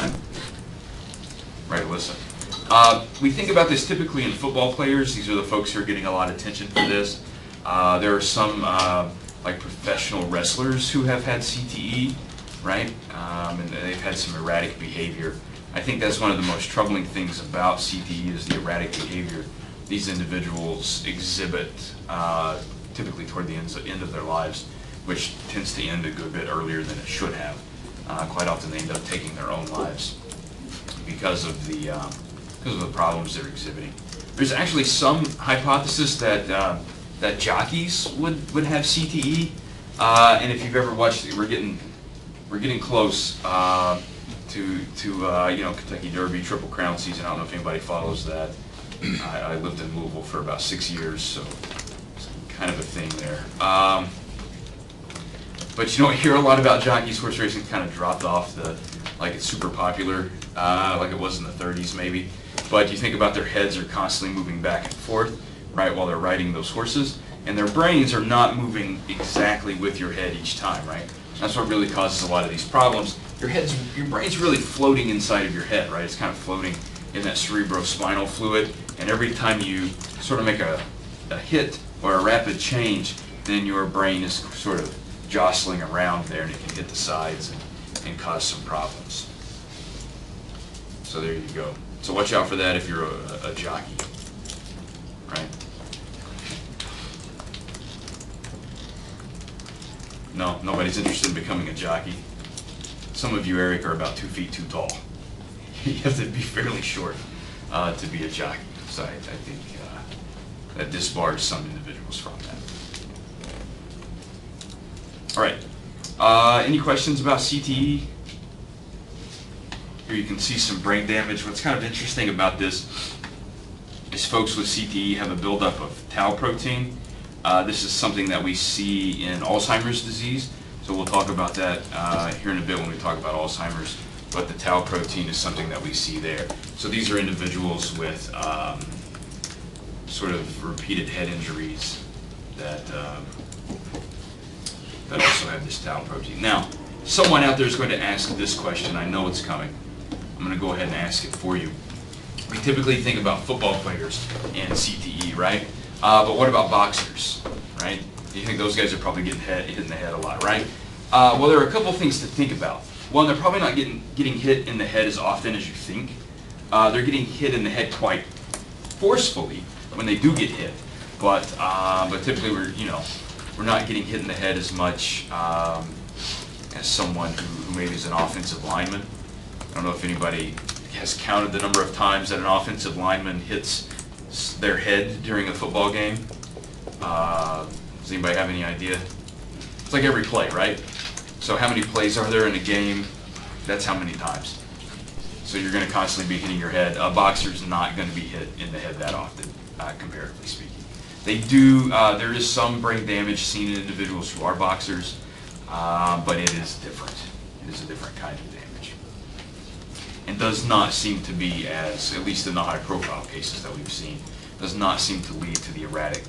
A: Right, Alyssa? We think about this typically in football players. These are the folks who are getting a lot of attention for this. There are some like professional wrestlers who have had CTE, right? And they've had some erratic behavior. I think that's one of the most troubling things about CTE is the erratic behavior these individuals exhibit typically toward the end of their lives, which tends to end a good bit earlier than it should have. Quite often they end up taking their own lives because of the problems they're exhibiting. There's actually some hypothesis that that jockeys would have CTE, and if you've ever watched, we're getting close to you know, Kentucky Derby, Triple Crown season. I don't know if anybody follows that. I lived in Louisville for about 6 years, so it's kind of a thing there. But you don't hear a lot about jockeys. Horse racing kind of dropped off like it's super popular, like it was in the 30s maybe. But you think about their heads are constantly moving back and forth, right, while they're riding those horses, and their brains are not moving exactly with your head each time, right? That's what really causes a lot of these problems. Your brain's really floating inside of your head, right? It's kind of floating in that cerebrospinal fluid, and every time you sort of make a hit or a rapid change, then your brain is sort of jostling around there, and it can hit the sides and cause some problems. So there you go. So watch out for that if you're a jockey, right? No, nobody's interested in becoming a jockey. Some of you, Eric, are about 2 feet too tall. You have to be fairly short to be a jockey. So I think that disbars some individuals from that. All right. Any questions about CTE? Here you can see some brain damage. What's kind of interesting about this is folks with CTE have a buildup of tau protein. This is something that we see in Alzheimer's disease. So we'll talk about that here in a bit when we talk about Alzheimer's. But the tau protein is something that we see there. So these are individuals with sort of repeated head injuries that also have this tau protein. Now, someone out there is going to ask this question. I know it's coming. I'm going to go ahead and ask it for you. We typically think about football players and CTE, right? But what about boxers, right? You think those guys are probably getting hit in the head a lot, right? Well, there are a couple things to think about. One, they're probably not getting hit in the head as often as you think. They're getting hit in the head quite forcefully when they do get hit, but typically we're not getting hit in the head as much as someone who maybe is an offensive lineman. I don't know if anybody has counted the number of times that an offensive lineman hits their head during a football game. Does anybody have any idea? It's like every play, right? So how many plays are there in a game? That's how many times. So you're going to constantly be hitting your head. A boxer's not going to be hit in the head that often, comparatively speaking. They do, there is some brain damage seen in individuals who are boxers, but it is different. It is a different kind of damage. And does not seem to be as, at least in the high profile cases that we've seen, does not seem to lead to the erratic,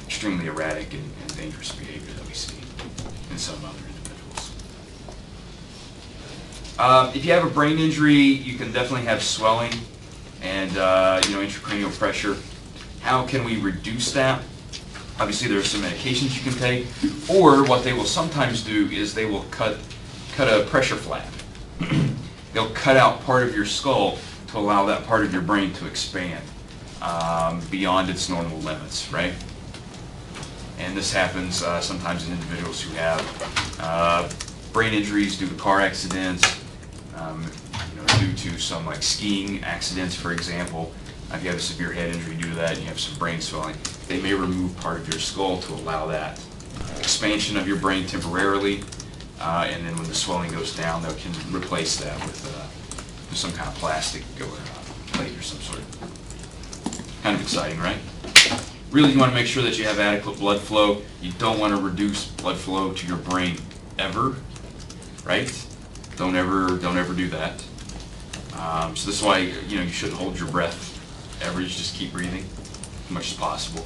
A: extremely erratic and dangerous behavior that we see in some other individuals. If you have a brain injury, you can definitely have swelling and intracranial pressure. How can we reduce that? Obviously, there are some medications you can take, or what they will sometimes do is they will cut a pressure flap. They'll cut out part of your skull to allow that part of your brain to expand beyond its normal limits, right? And this happens sometimes in individuals who have brain injuries due to car accidents, due to some like skiing accidents, for example. If you have a severe head injury due to that and you have some brain swelling, they may remove part of your skull to allow that expansion of your brain temporarily, and then when the swelling goes down, they can replace that with some kind of plastic or plate or some sort. Kind of exciting, right? Really, you want to make sure that you have adequate blood flow. You don't want to reduce blood flow to your brain ever, right? Don't ever do that. So this is why you shouldn't hold your breath ever. You just keep breathing as much as possible.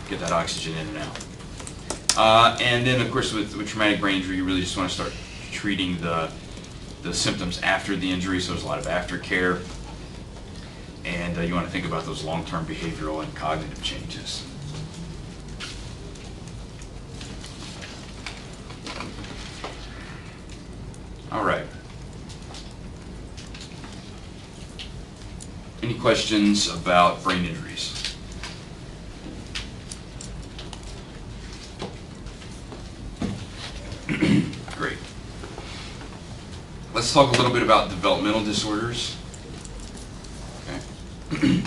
A: Get that oxygen in and out. And then, of course, with traumatic brain injury, you really just want to start treating the symptoms after the injury. So there's a lot of aftercare, and you want to think about those long-term behavioral and cognitive changes. All right. Any questions about brain injuries? Great. Let's talk a little bit about developmental disorders. Okay.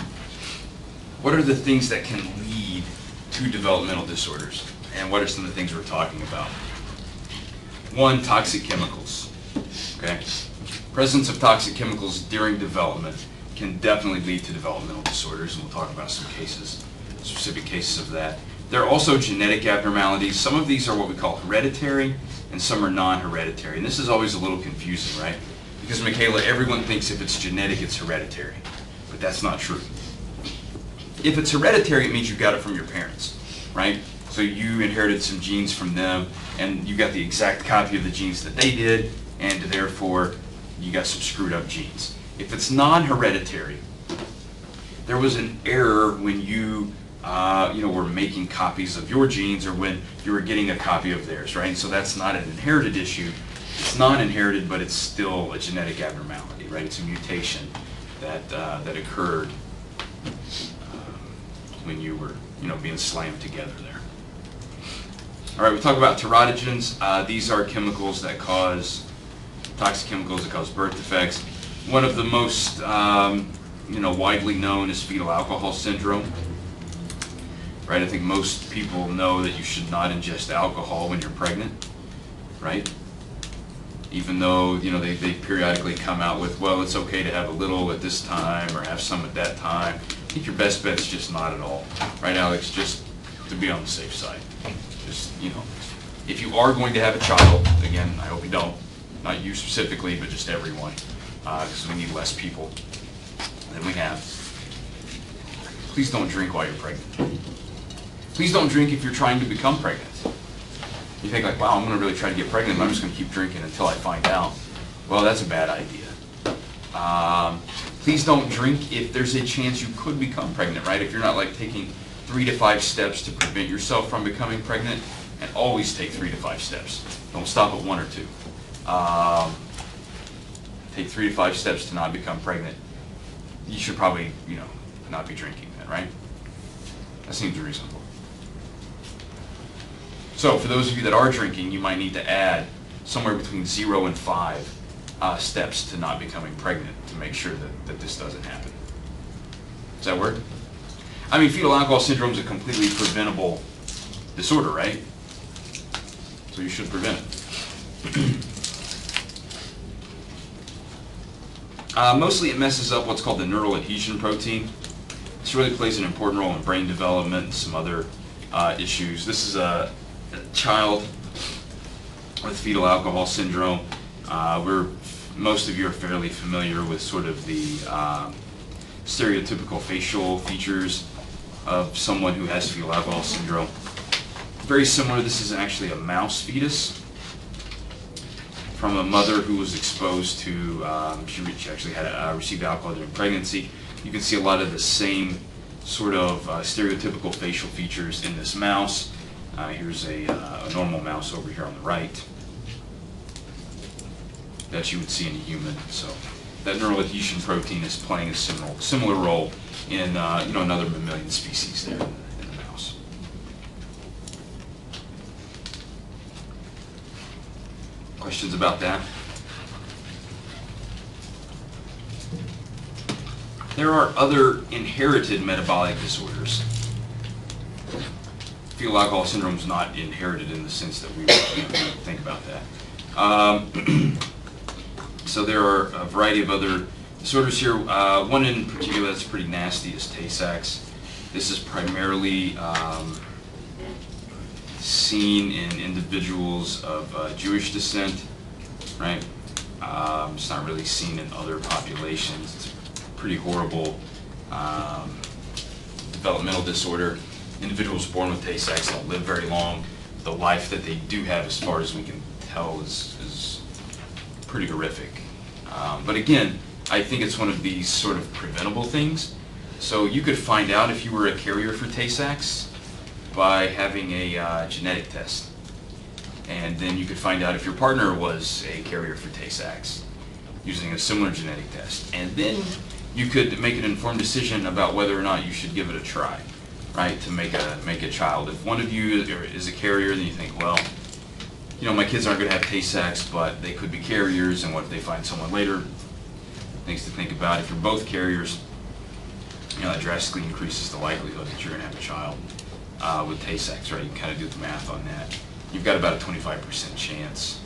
A: What are the things that can lead to developmental disorders? And what are some of the things we're talking about? One, toxic chemicals. Okay. Presence of toxic chemicals during development can definitely lead to developmental disorders, and we'll talk about some cases, specific cases of that. There are also genetic abnormalities. Some of these are what we call hereditary, and some are non-hereditary. And this is always a little confusing, right? Because, Michaela, everyone thinks if it's genetic, it's hereditary. But that's not true. If it's hereditary, it means you got it from your parents, right? So you inherited some genes from them, and you got the exact copy of the genes that they did, and therefore you got some screwed up genes. If it's non-hereditary, there was an error when you were making copies of your genes, or when you were getting a copy of theirs, right? So that's not an inherited issue. It's non-inherited, but it's still a genetic abnormality, right? It's a mutation that occurred when you were, being slammed together there. All right, we talk about teratogens. These are chemicals that cause, toxic chemicals that cause birth defects. One of the most, widely known is fetal alcohol syndrome. Right? I think most people know that you should not ingest alcohol when you're pregnant, right? Even though, they periodically come out with, well, it's okay to have a little at this time or have some at that time. I think your best bet's just not at all. Right, Alex? Just to be on the safe side. Just, if you are going to have a child, again, I hope you don't, not you specifically, but just everyone, because we need less people than we have. Please don't drink while you're pregnant. Please don't drink if you're trying to become pregnant. You think like, wow, I'm going to really try to get pregnant, but I'm just going to keep drinking until I find out. Well, that's a bad idea. Please don't drink if there's a chance you could become pregnant, right? If you're not like taking 3 to 5 steps to prevent yourself from becoming pregnant, and always take 3 to 5 steps. Don't stop at 1 or 2. Take 3 to 5 steps to not become pregnant. You should probably, not be drinking then, right? That seems reasonable. So for those of you that are drinking, you might need to add somewhere between 0 and 5 steps to not becoming pregnant to make sure that this doesn't happen. Does that work? I mean, fetal alcohol syndrome is a completely preventable disorder, right? So you should prevent it. Mostly it messes up what's called the neural adhesion protein. This really plays an important role in brain development and some other issues. This is a child with fetal alcohol syndrome. Most of you are fairly familiar with sort of the stereotypical facial features of someone who has fetal alcohol syndrome. Very similar. This is actually a mouse fetus from a mother who was exposed to, she actually had received alcohol during pregnancy. You can see a lot of the same sort of stereotypical facial features in this mouse. Here's a normal mouse over here on the right that you would see in a human. So that neural adhesion protein is playing a similar role in another mammalian species there in the mouse. Questions about that? There are other inherited metabolic disorders. Fetal alcohol syndrome is not inherited in the sense that we would think about that. So there are a variety of other disorders here. One in particular that's pretty nasty is Tay-Sachs. This is primarily seen in individuals of Jewish descent, right? It's not really seen in other populations. It's a pretty horrible developmental disorder. Individuals born with Tay-Sachs don't live very long. The life that they do have, as far as we can tell, is pretty horrific. But again, I think it's one of these sort of preventable things. So you could find out if you were a carrier for Tay-Sachs by having a genetic test. And then you could find out if your partner was a carrier for Tay-Sachs using a similar genetic test. And then you could make an informed decision about whether or not you should give it a try, right, to make a child. If one of you is a carrier, then you think, well, my kids aren't going to have Tay-Sachs, but they could be carriers, and what if they find someone later? Things to think about. If you're both carriers, that drastically increases the likelihood that you're going to have a child with Tay-Sachs, right? You can kind of do the math on that. You've got about a 25% chance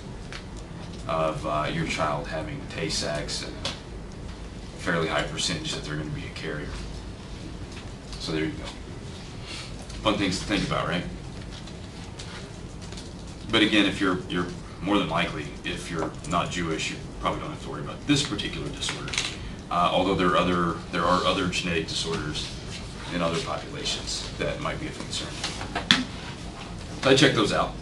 A: of your child having Tay-Sachs, and a fairly high percentage that they're going to be a carrier. So there you go. Fun things to think about, right? But again, if you're more than likely, if you're not Jewish, you probably don't have to worry about this particular disorder. Although there are other genetic disorders in other populations that might be of concern. So I checked those out.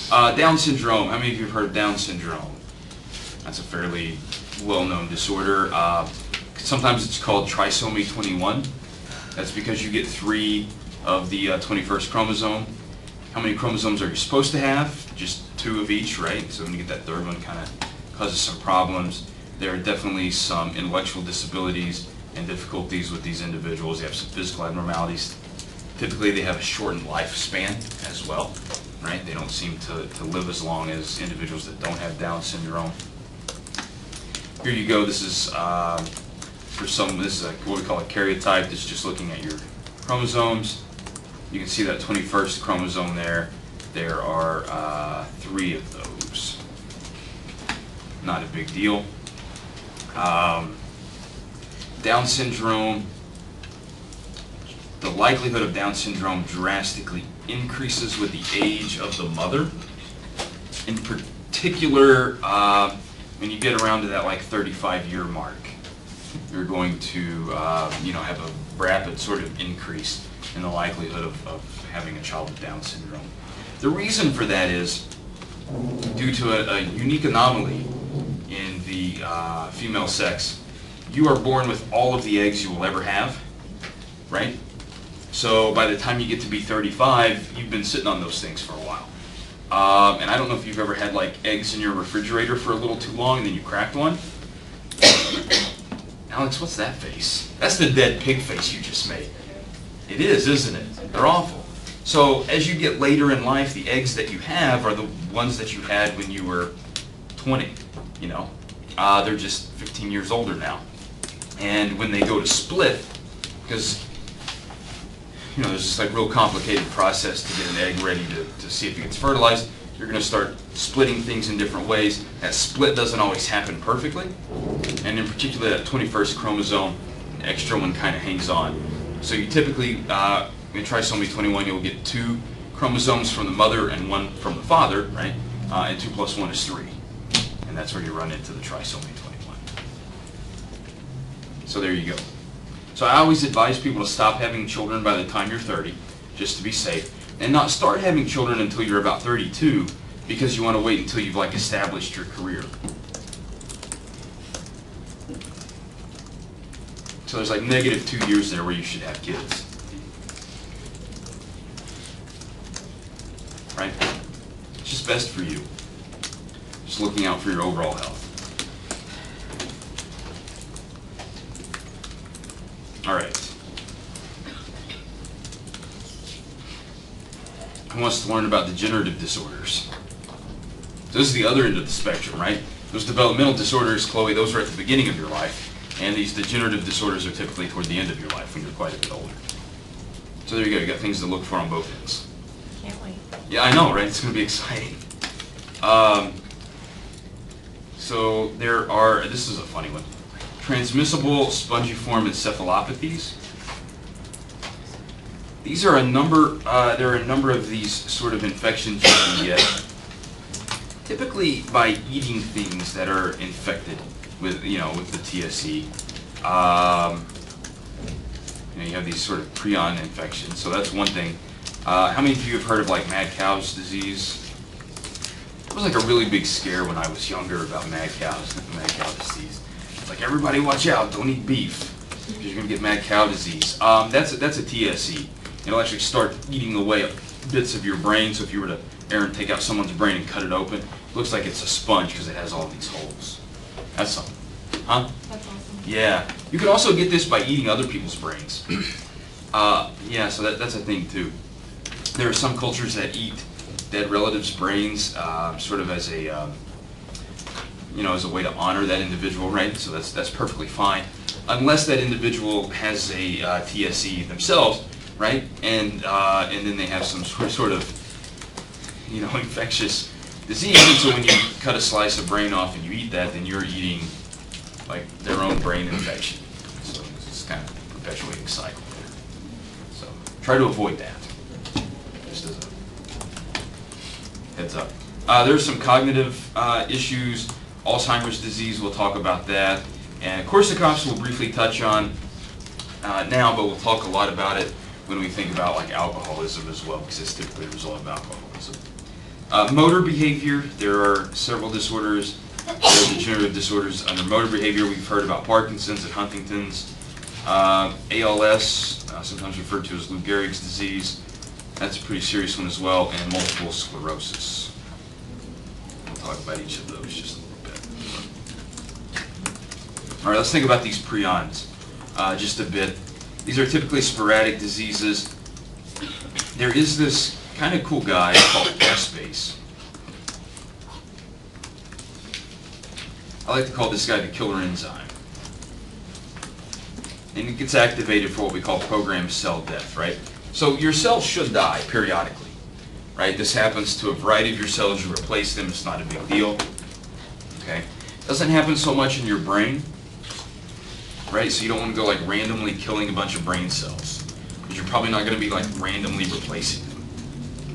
A: Down syndrome. How many of you have heard of Down syndrome? That's a fairly well-known disorder. Sometimes it's called trisomy 21. That's because you get 3 of the 21st chromosome. How many chromosomes are you supposed to have? Just 2 of each, right? So when you get that third one, kind of causes some problems. There are definitely some intellectual disabilities and difficulties with these individuals. They have some physical abnormalities. Typically, they have a shortened lifespan as well, right? They don't seem to live as long as individuals that don't have Down syndrome. Here you go. This is this is what we call a karyotype. This is just looking at your chromosomes. You can see that 21st chromosome there. There are 3 of those. Not a big deal. Down syndrome, the likelihood of Down syndrome drastically increases with the age of the mother. In particular, when you get around to that 35-year mark, you're going to have a rapid sort of increase in the likelihood of having a child with Down syndrome. The reason for that is due to a unique anomaly in the female sex. You are born with all of the eggs you will ever have, right? So by the time you get to be 35, you've been sitting on those things for a while. And I don't know if you've ever had eggs in your refrigerator for a little too long and then you cracked one. Alex, what's that face? That's the dead pig face you just made. It is, isn't it? They're awful. So as you get later in life, the eggs that you have are the ones that you had when you were 20, They're just 15 years older now. And when they go to split, because, there's this real complicated process to get an egg ready to see if it gets fertilized, you're going to start splitting things in different ways. That split doesn't always happen perfectly. And in particular, that 21st chromosome, the extra one kind of hangs on. So you typically in trisomy 21, you'll get 2 chromosomes from the mother and 1 from the father, right? And 2 plus 1 is 3. And that's where you run into the trisomy 21. So there you go. So I always advise people to stop having children by the time you're 30, just to be safe, and not start having children until you're about 32, because you want to wait until you've like established your career. So there's like negative 2 years there where you should have kids. Right? It's just best for you. Just looking out for your overall health. All right. Who wants to learn about degenerative disorders? So this is the other end of the spectrum, right? Those developmental disorders, Chloe, those are at the beginning of your life. And these degenerative disorders are typically toward the end of your life when you're quite a bit older. So there you go. You got things to look for on both ends.
E: Can't wait.
A: Yeah, I know, right? It's going to be exciting. So there are, this is a funny one, transmissible spongiform encephalopathies. These are a number, there are a number of these sort of infections you can get, typically by eating things that are infected with, with the TSE. You have these sort of prion infections, so that's one thing. How many of you have heard of like mad cow's disease? It was like a really big scare when I was younger about mad cow disease. It's like, everybody watch out, don't eat beef, because you're gonna get mad cow disease. That's a TSE. It'll actually start eating away bits of your brain, so if you were to, Aaron, take out someone's brain and cut it open, it looks like it's a sponge because it has all these holes. That's something. Huh?
B: That's awesome.
A: Yeah. You can also get this by eating other people's brains. Yeah, so that's a thing too. There are some cultures that eat dead relatives' brains, sort of as a, as a way to honor that individual, right? So that's perfectly fine, unless that individual has a TSE themselves, right? And then they have some sort of, infectious disease. And so when you cut a slice of brain off and you eat that, then you're eating like their own brain infection. So it's kind of perpetuating cycle there. So try to avoid that. Just as a heads up. There's some cognitive issues. Alzheimer's disease, we'll talk about that. And Korsakoff's we'll briefly touch on now, but we'll talk a lot about it when we think about like alcoholism as well, because it's typically a result of alcoholism. Motor behavior, there are several disorders. There are degenerative disorders under motor behavior. We've heard about Parkinson's and Huntington's. ALS, sometimes referred to as Lou Gehrig's disease. That's a pretty serious one as well, and multiple sclerosis. We'll talk about each of those just a little bit. All right, let's think about these prions just a bit. These are typically sporadic diseases. There is this kind of cool guy called caspase. I like to call this guy the killer enzyme. And it gets activated for what we call programmed cell death, right? So your cells should die periodically, right? This happens to a variety of your cells. You replace them, it's not a big deal, okay? It doesn't happen so much in your brain, right? So you don't want to go like randomly killing a bunch of brain cells, because you're probably not going to be like randomly replacing them,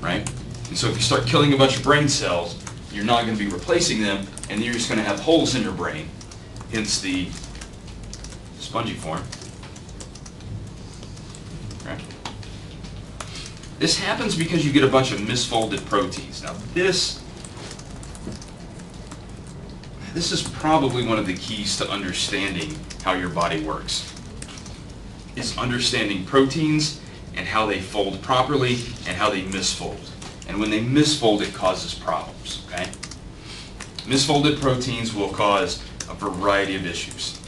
A: right? And so if you start killing a bunch of brain cells, you're not going to be replacing them, and you're just going to have holes in your brain, hence the spongiform. Okay. This happens because you get a bunch of misfolded proteins. Now this is probably one of the keys to understanding how your body works, is understanding proteins and how they fold properly and how they misfold. And when they misfold, it causes problems, okay? Misfolded proteins will cause a variety of issues,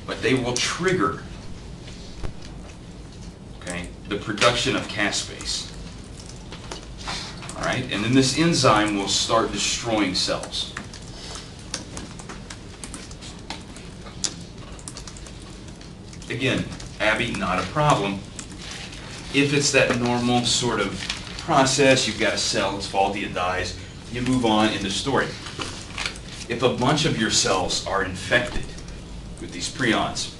A: but they will trigger, okay, the production of caspase, all right? And then this enzyme will start destroying cells. Again, Abby, not a problem. If it's that normal sort of process, you've got a cell, it's faulty, it dies, you move on in the story. If a bunch of your cells are infected with these prions,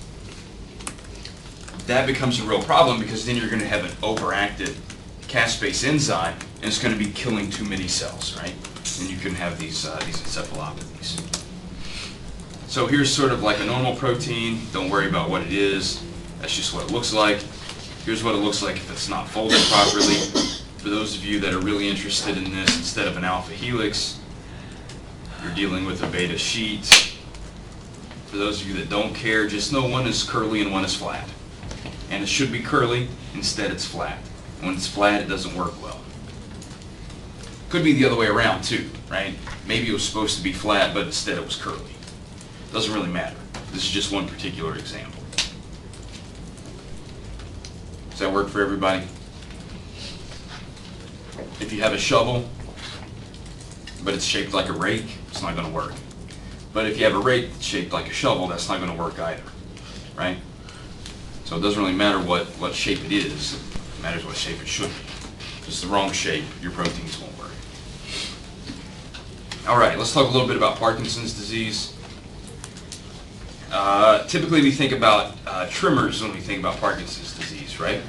A: that becomes a real problem because then you're going to have an overactive caspase enzyme, and it's going to be killing too many cells, right? And you can have these encephalopathies. So here's sort of like a normal protein. Don't worry about what it is. That's just what it looks like. Here's what it looks like if it's not folded properly. For those of you that are really interested in this, instead of an alpha helix, you're dealing with a beta sheet. For those of you that don't care, just know one is curly and one is flat. And it should be curly, instead it's flat. When it's flat, it doesn't work well. Could be the other way around too, right? Maybe it was supposed to be flat, but instead it was curly. Doesn't really matter. This is just one particular example. Does that work for everybody? If you have a shovel, but it's shaped like a rake, it's not going to work. But if you have a rake that's shaped like a shovel, that's not going to work either, right? So it doesn't really matter what shape it is. It matters what shape it should be. If it's the wrong shape, your proteins won't work. All right, let's talk a little bit about Parkinson's disease. Typically we think about tremors when we think about Parkinson's disease, right?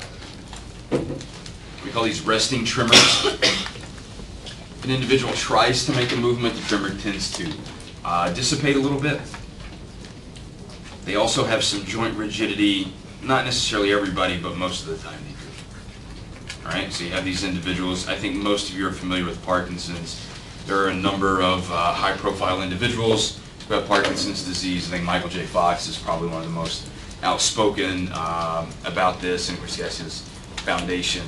A: We call these resting tremors. If an individual tries to make a movement, the tremor tends to dissipate a little bit. They also have some joint rigidity. Not necessarily everybody, but most of the time they do. All right, so you have these individuals. I think most of you are familiar with Parkinson's. There are a number of high-profile individuals who have Parkinson's disease. I think Michael J. Fox is probably one of the most outspoken about this, and of course he has his foundation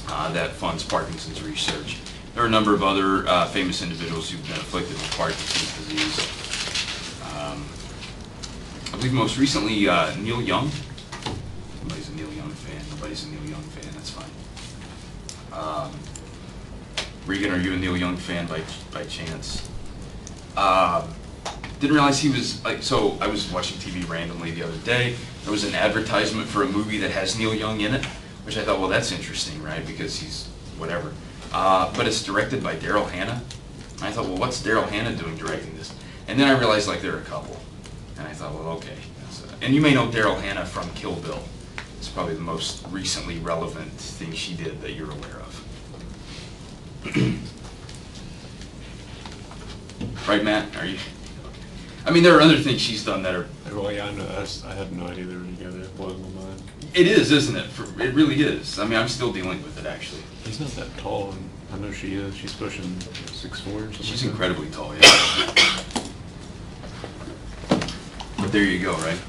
A: that funds Parkinson's research. There are a number of other famous individuals who've been afflicted with Parkinson's disease. I believe most recently Neil Young. Somebody's a Neil Young fan. Nobody's a Neil Young fan. That's fine. Regan, are you a Neil Young fan by chance? Didn't realize he was like. So I was watching TV randomly the other day. There was an advertisement for a movie that has Neil Young in it, which I thought, well, that's interesting, right? Because he's whatever. But it's directed by Daryl Hannah. And I thought, well, what's Daryl Hannah doing directing this? And then I realized like they're a couple. And I thought, well, okay. And you may know Daryl Hannah from Kill Bill. It's probably the most recently relevant thing she did that you're aware of. Right, Matt? Are you? I mean, there are other things she's done that are...
E: Well, yeah, I know. I had no idea they were together. It blows my mind.
A: It is, isn't it? It really is. I mean, I'm still dealing with it, actually.
E: He's not that tall, and I know she is. She's pushing 6'4" or something.
A: She's incredibly tall, yeah. But there you go, right?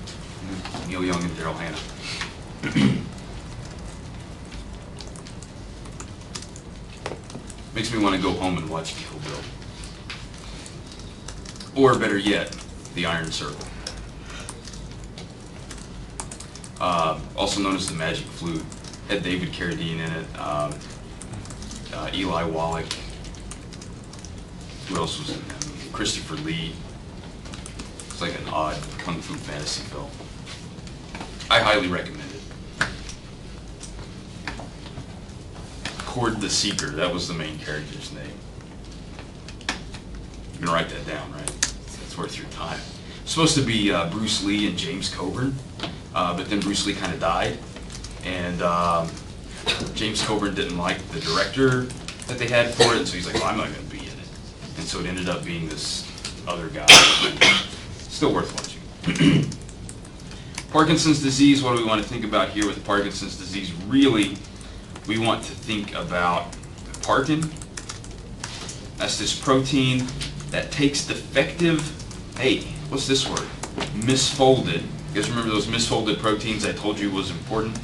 A: Neil Young and Daryl Hannah. Makes me want to go home and watch Kill Bill. Or better yet, The Iron Circle. Also known as the Magic Flute. Had David Carradine in it. Eli Wallach. Who else was in it? Christopher Lee. It's like an odd kung fu fantasy film. I highly recommend it. Cord the Seeker, that was the main character's name. You can write that down, right? It's worth your time. It's supposed to be Bruce Lee and James Coburn, but then Bruce Lee kind of died, and James Coburn didn't like the director that they had for it, and so he's like, well, I'm not going to be in it. And so it ended up being this other guy. Still worth watching. Parkinson's disease, what do we want to think about here with Parkinson's disease? Really, we want to think about parkin. That's this protein that takes defective, hey, what's this word? Misfolded. You guys remember those misfolded proteins I told you was important?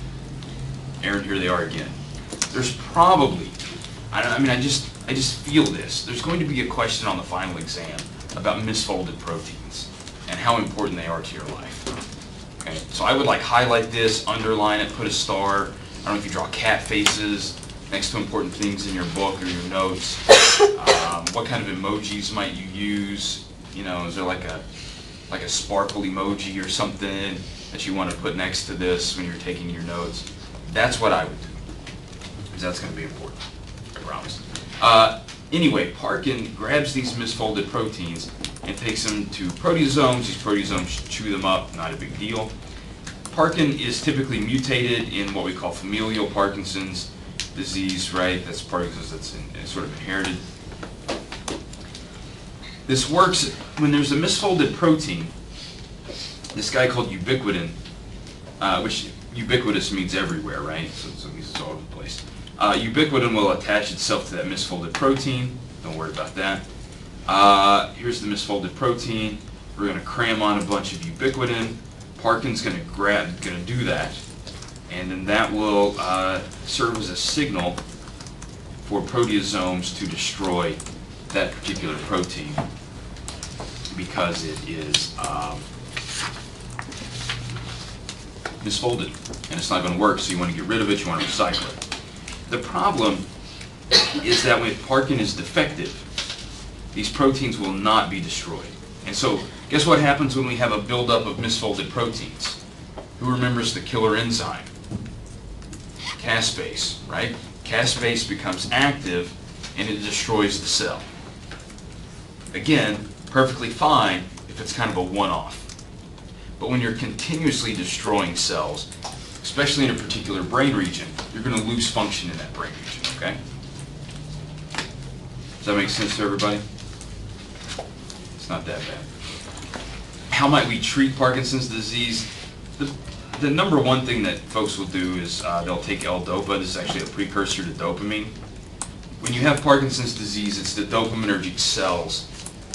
A: Aaron, here they are again. There's probably, I just feel this. There's going to be a question on the final exam about misfolded proteins and how important they are to your life. Okay, so I would like highlight this, underline it, put a star. I don't know if you draw cat faces next to important things in your book or your notes. What kind of emojis might you use? You know, is there like a sparkle emoji or something that you want to put next to this when you're taking your notes? That's what I would do, because that's going to be important, I promise. Anyway, parkin grabs these misfolded proteins and takes them to proteasomes. These proteasomes chew them up, not a big deal. Parkin is typically mutated in what we call familial Parkinson's disease, right? That's Parkinson's that's sort of inherited. This works when there's a misfolded protein, this guy called ubiquitin, which ubiquitous means everywhere, right? So it means it's all over the place. Ubiquitin will attach itself to that misfolded protein. Don't worry about that. Here's the misfolded protein. We're going to cram on a bunch of ubiquitin. Parkin's going to do that, and then that will serve as a signal for proteasomes to destroy that particular protein because it is misfolded, and it's not going to work. So you want to get rid of it. You want to recycle it. The problem is that when Parkin is defective, these proteins will not be destroyed. And so, guess what happens when we have a buildup of misfolded proteins? Who remembers the killer enzyme? Caspase, right? Caspase becomes active and it destroys the cell. Again, perfectly fine if it's kind of a one-off. But when you're continuously destroying cells, especially in a particular brain region, you're going to lose function in that brain region, okay? Does that make sense to everybody? It's not that bad. How might we treat Parkinson's disease? The number one thing that folks will do is they'll take L-DOPA. This is actually a precursor to dopamine. When you have Parkinson's disease, it's the dopaminergic cells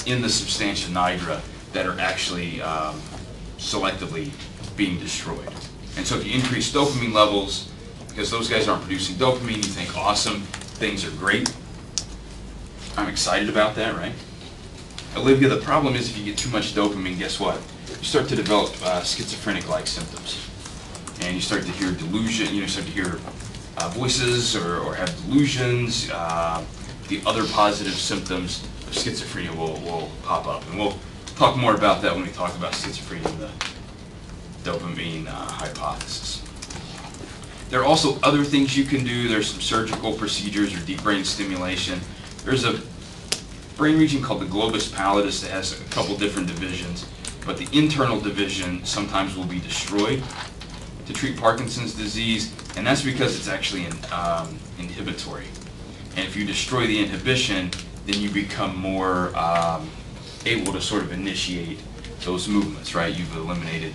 A: in the substantia nigra that are actually selectively being destroyed. And so if you increase dopamine levels, because those guys aren't producing dopamine, you think, awesome, things are great. I'm excited about that, right? Olivia, the problem is if you get too much dopamine, guess what? You start to develop schizophrenic-like symptoms. And you start to hear delusion, you start to hear voices or have delusions. The other positive symptoms of schizophrenia will pop up. And we'll talk more about that when we talk about schizophrenia and the dopamine hypothesis. There are also other things you can do. There's some surgical procedures or deep brain stimulation. There's a brain region called the globus pallidus that has a couple different divisions, but the internal division sometimes will be destroyed to treat Parkinson's disease, and that's because it's actually inhibitory. And if you destroy the inhibition, then you become more able to sort of initiate those movements, right? You've eliminated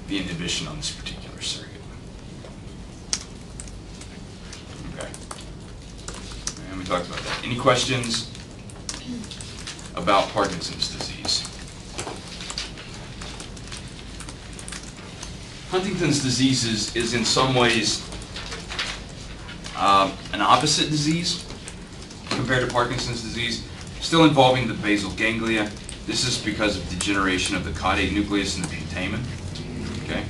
A: the inhibition on this particular circuit. Okay. And we talked about that. Any questions about Parkinson's disease? Huntington's disease is in some ways an opposite disease compared to Parkinson's disease, still involving the basal ganglia. This is because of degeneration of the caudate nucleus and the putamen. Okay.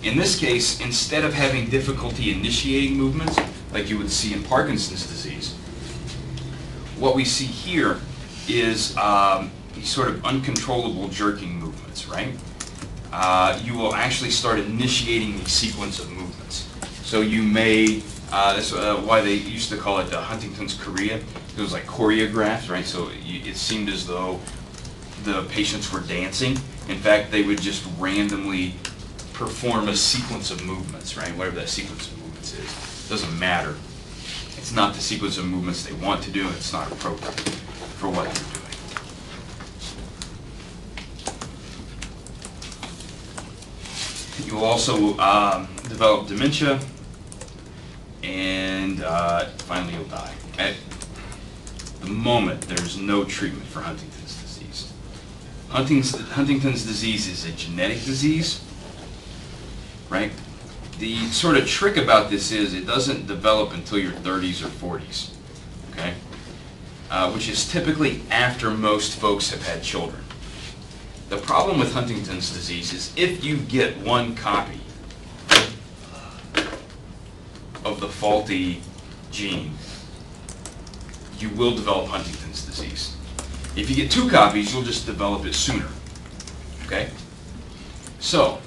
A: In this case, instead of having difficulty initiating movements like you would see in Parkinson's disease, what we see here is these sort of uncontrollable jerking movements, right? You will actually start initiating the sequence of movements. So you may, that's why they used to call it Huntington's chorea. It was like choreographed, right? So it seemed as though the patients were dancing. In fact, they would just randomly perform a sequence of movements, right? Whatever that sequence of movements is. Doesn't matter. It's not the sequence of movements they want to do. It's not appropriate for what they're doing. You will also develop dementia, and finally you'll die. At the moment, there's no treatment for Huntington's disease. Huntington's disease is a genetic disease, right? The sort of trick about this is it doesn't develop until your 30s or 40s, okay? Which is typically after most folks have had children. The problem with Huntington's disease is if you get one copy of the faulty gene, you will develop Huntington's disease. If you get two copies, you'll just develop it sooner. Okay? So,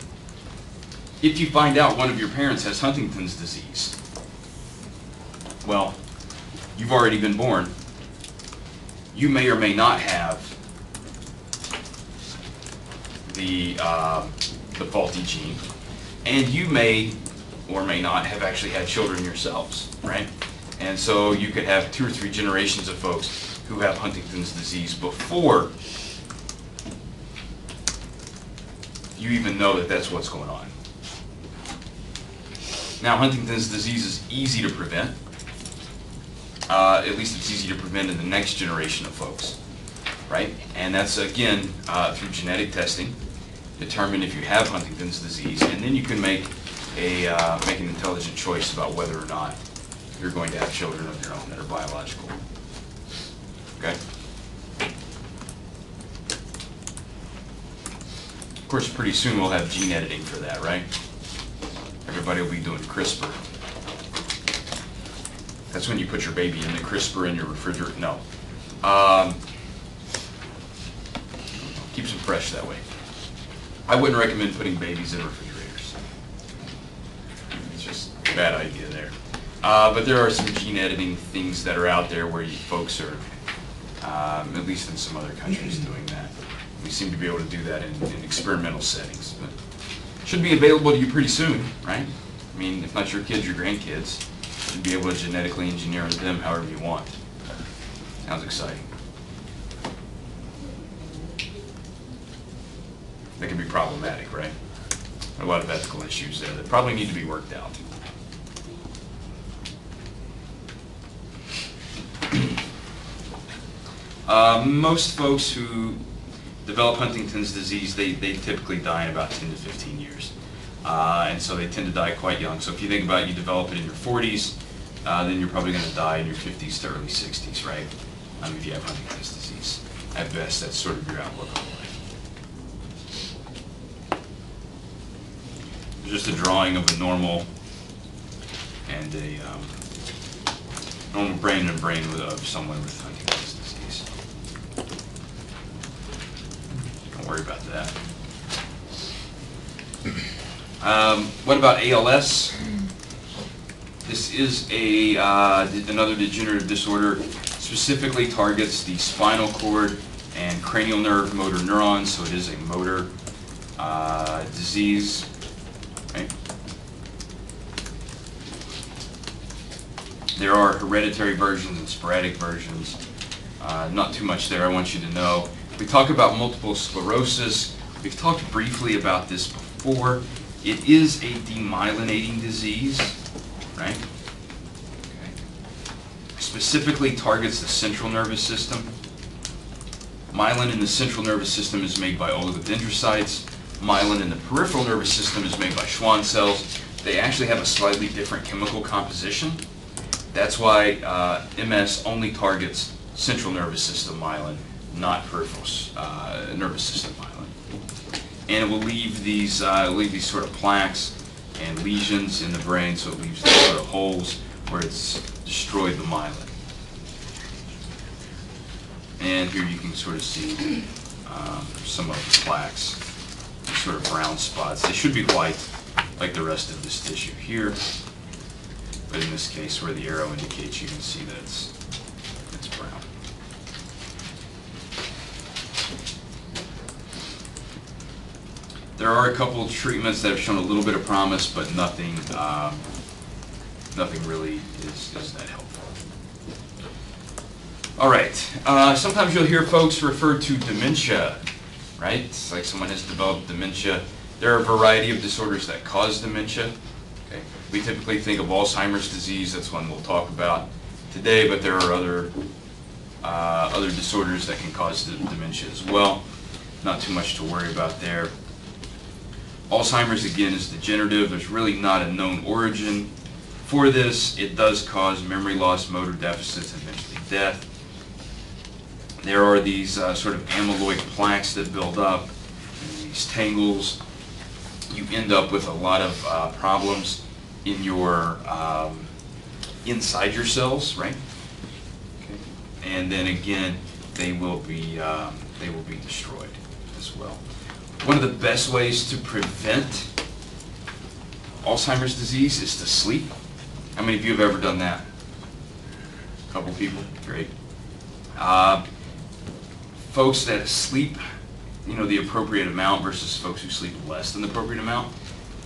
A: if you find out one of your parents has Huntington's disease, well, you've already been born. You may or may not have the the faulty gene, and you may or may not have actually had children yourselves, right? And so you could have 2 or 3 generations of folks who have Huntington's disease before you even know that that's what's going on. Now, Huntington's disease is easy to prevent. At least it's easy to prevent in the next generation of folks, right? And that's, again, through genetic testing, determine if you have Huntington's disease, and then you can make an intelligent choice about whether or not you're going to have children of your own that are biological. Okay? Of course, pretty soon we'll have gene editing for that, right? Everybody will be doing CRISPR. That's when you put your baby in the CRISPR in your refrigerator. No. Keeps them fresh that way. I wouldn't recommend putting babies in refrigerators. It's just a bad idea there. But there are some gene editing things that are out there where you folks are, at least in some other countries, doing that. We seem to be able to do that in experimental settings. But should be available to you pretty soon, right? I mean, if not your kids, your grandkids. Should be able to genetically engineer them however you want. Sounds exciting. That can be problematic, right? A lot of ethical issues there that probably need to be worked out. Most folks who develop Huntington's disease, they typically die in about 10 to 15 years. And so they tend to die quite young. So if you think about it, you develop it in your 40s, then you're probably going to die in your 50s to early 60s, right? If you have Huntington's disease. At best, that's sort of your outlook on life. Just a drawing of a normal and a normal brain and brain of someone with Huntington's disease. Don't worry about that. What about ALS? This is another degenerative disorder. Specifically targets the spinal cord and cranial nerve motor neurons, so it is a motor disease. Okay. There are hereditary versions and sporadic versions. Not too much there, I want you to know. We talk about multiple sclerosis. We've talked briefly about this before. It is a demyelinating disease, right? Okay. Specifically targets the central nervous system. Myelin in the central nervous system is made by oligodendrocytes. Myelin in the peripheral nervous system is made by Schwann cells. They actually have a slightly different chemical composition. That's why MS only targets central nervous system myelin, not peripheral nervous system myelin. And it will leave these sort of plaques and lesions in the brain, so it leaves these sort of holes where it's destroyed the myelin. And here you can sort of see some of the plaques, these sort of brown spots. They should be white, like the rest of this tissue here. But in this case, where the arrow indicates, you can see that it's brown. There are a couple of treatments that have shown a little bit of promise, but nothing really is that helpful. All right. Sometimes you'll hear folks refer to dementia, right? It's like someone has developed dementia. There are a variety of disorders that cause dementia. Okay. We typically think of Alzheimer's disease. That's one we'll talk about today, but there are other disorders that can cause dementia as well. Not too much to worry about there. Alzheimer's, again, is degenerative. There's really not a known origin for this. It does cause memory loss, motor deficits, and eventually death. There are these sort of amyloid plaques that build up, these tangles. You end up with a lot of problems in your inside your cells, right? Okay. And then again, they will be destroyed as well. One of the best ways to prevent Alzheimer's disease is to sleep. How many of you have ever done that? A couple people, great. Folks that sleep the appropriate amount versus folks who sleep less than the appropriate amount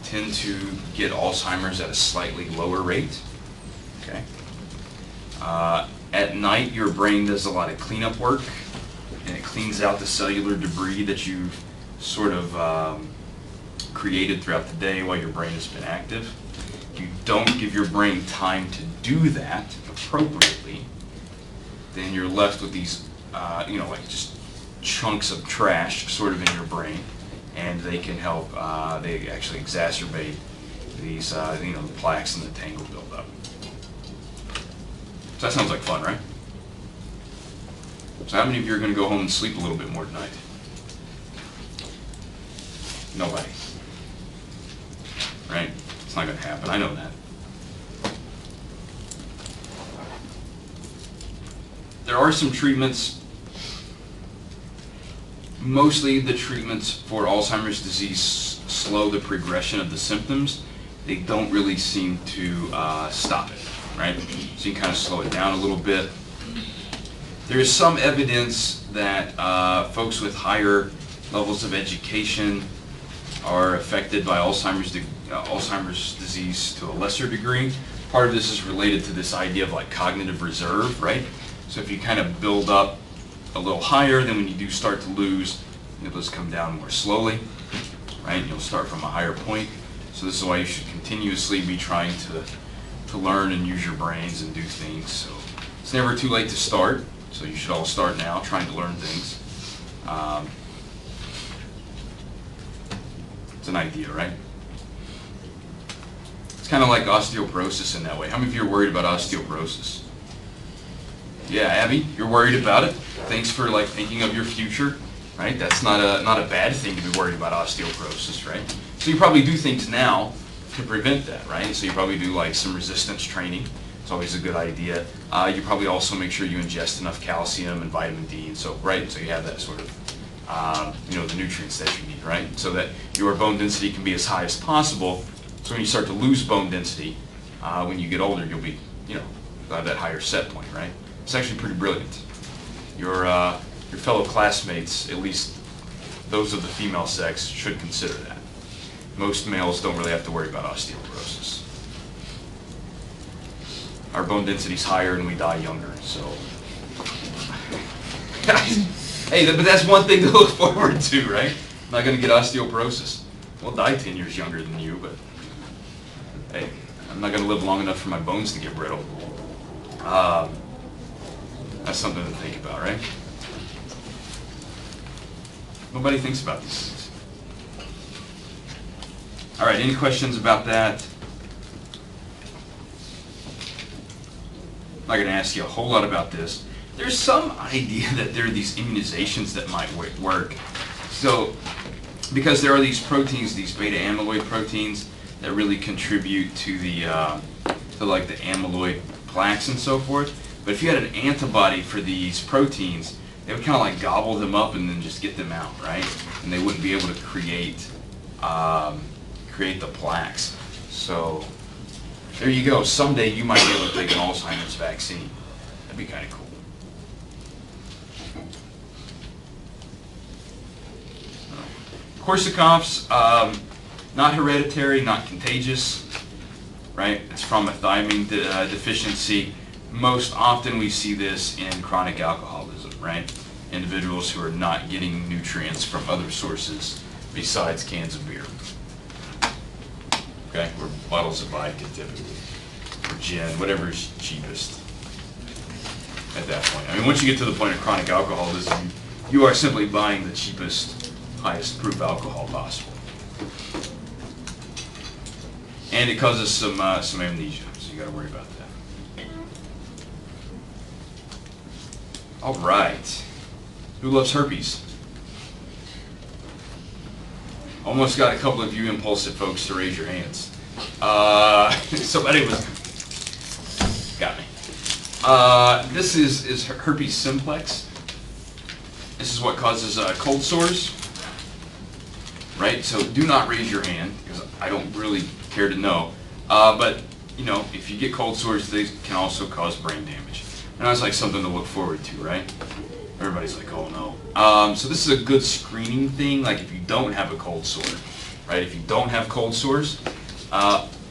A: tend to get Alzheimer's at a slightly lower rate. Okay. At night, your brain does a lot of cleanup work, and it cleans out the cellular debris that you've sort of created throughout the day while your brain has been active. If you don't give your brain time to do that appropriately, then you're left with these, like just chunks of trash sort of in your brain, and they can help, they actually exacerbate these, the plaques and the tangle buildup. So that sounds like fun, right? So how many of you are going to go home and sleep a little bit more tonight? Nobody. Right? It's not going to happen. I know that. There are some treatments. Mostly the treatments for Alzheimer's disease slow the progression of the symptoms. They don't really seem to stop it, right? So you can kind of slow it down a little bit. There is some evidence that folks with higher levels of education are affected by Alzheimer's disease to a lesser degree. Part of this is related to this idea of like cognitive reserve, right? So if you kind of build up a little higher, then when you do start to lose, you'll just come down more slowly, right? You'll start from a higher point. So this is why you should continuously be trying to learn and use your brains and do things. So it's never too late to start. So you should all start now, trying to learn things. It's an idea, right? It's kind of like osteoporosis in that way. How many of you are worried about osteoporosis? Yeah, Abby, you're worried about it. Thanks for like thinking of your future, right? That's not a bad thing to be worried about osteoporosis, right? So you probably do things now to prevent that, right? So you probably do like some resistance training. It's always a good idea. You probably also make sure you ingest enough calcium and vitamin D, and so right, so you have that sort of, the nutrients that you need, right? So that your bone density can be as high as possible. So when you start to lose bone density, when you get older, you'll be, have that higher set point, right? It's actually pretty brilliant. Your fellow classmates, at least those of the female sex, should consider that. Most males don't really have to worry about osteoporosis. Our bone density is higher and we die younger, so. Hey, but that's one thing to look forward to, right? I'm not going to get osteoporosis. We'll die 10 years younger than you, but hey, I'm not going to live long enough for my bones to get brittle. That's something to think about, right? Nobody thinks about these things. All right, any questions about that? I'm not going to ask you a whole lot about this. There's some idea that there are these immunizations that might work. So, because there are these proteins, these beta amyloid proteins, that really contribute to the the amyloid plaques and so forth. But if you had an antibody for these proteins, they would kind of like gobble them up and then just get them out, right? And they wouldn't be able to create the plaques. So there you go. Someday you might be able to take an Alzheimer's vaccine. That'd be kind of cool. Korsakoff's, not hereditary, not contagious, right? It's from a thiamine deficiency. Most often we see this in chronic alcoholism, right? Individuals who are not getting nutrients from other sources besides cans of beer. Okay, or bottles of vodka typically, or gin, whatever's cheapest at that point. I mean, once you get to the point of chronic alcoholism, you are simply buying the cheapest, highest proof alcohol possible. And it causes some amnesia, so you got to worry about that. All right. Who loves herpes? Almost got a couple of you impulsive folks to raise your hands. Somebody got me. This is herpes simplex. This is what causes cold sores, right? So do not raise your hand because I don't really care to know. But if you get cold sores, they can also cause brain damage. And that's like something to look forward to, right? Everybody's like, oh no. So this is a good screening thing, like if you don't have a cold sore, right? If you don't have cold sores,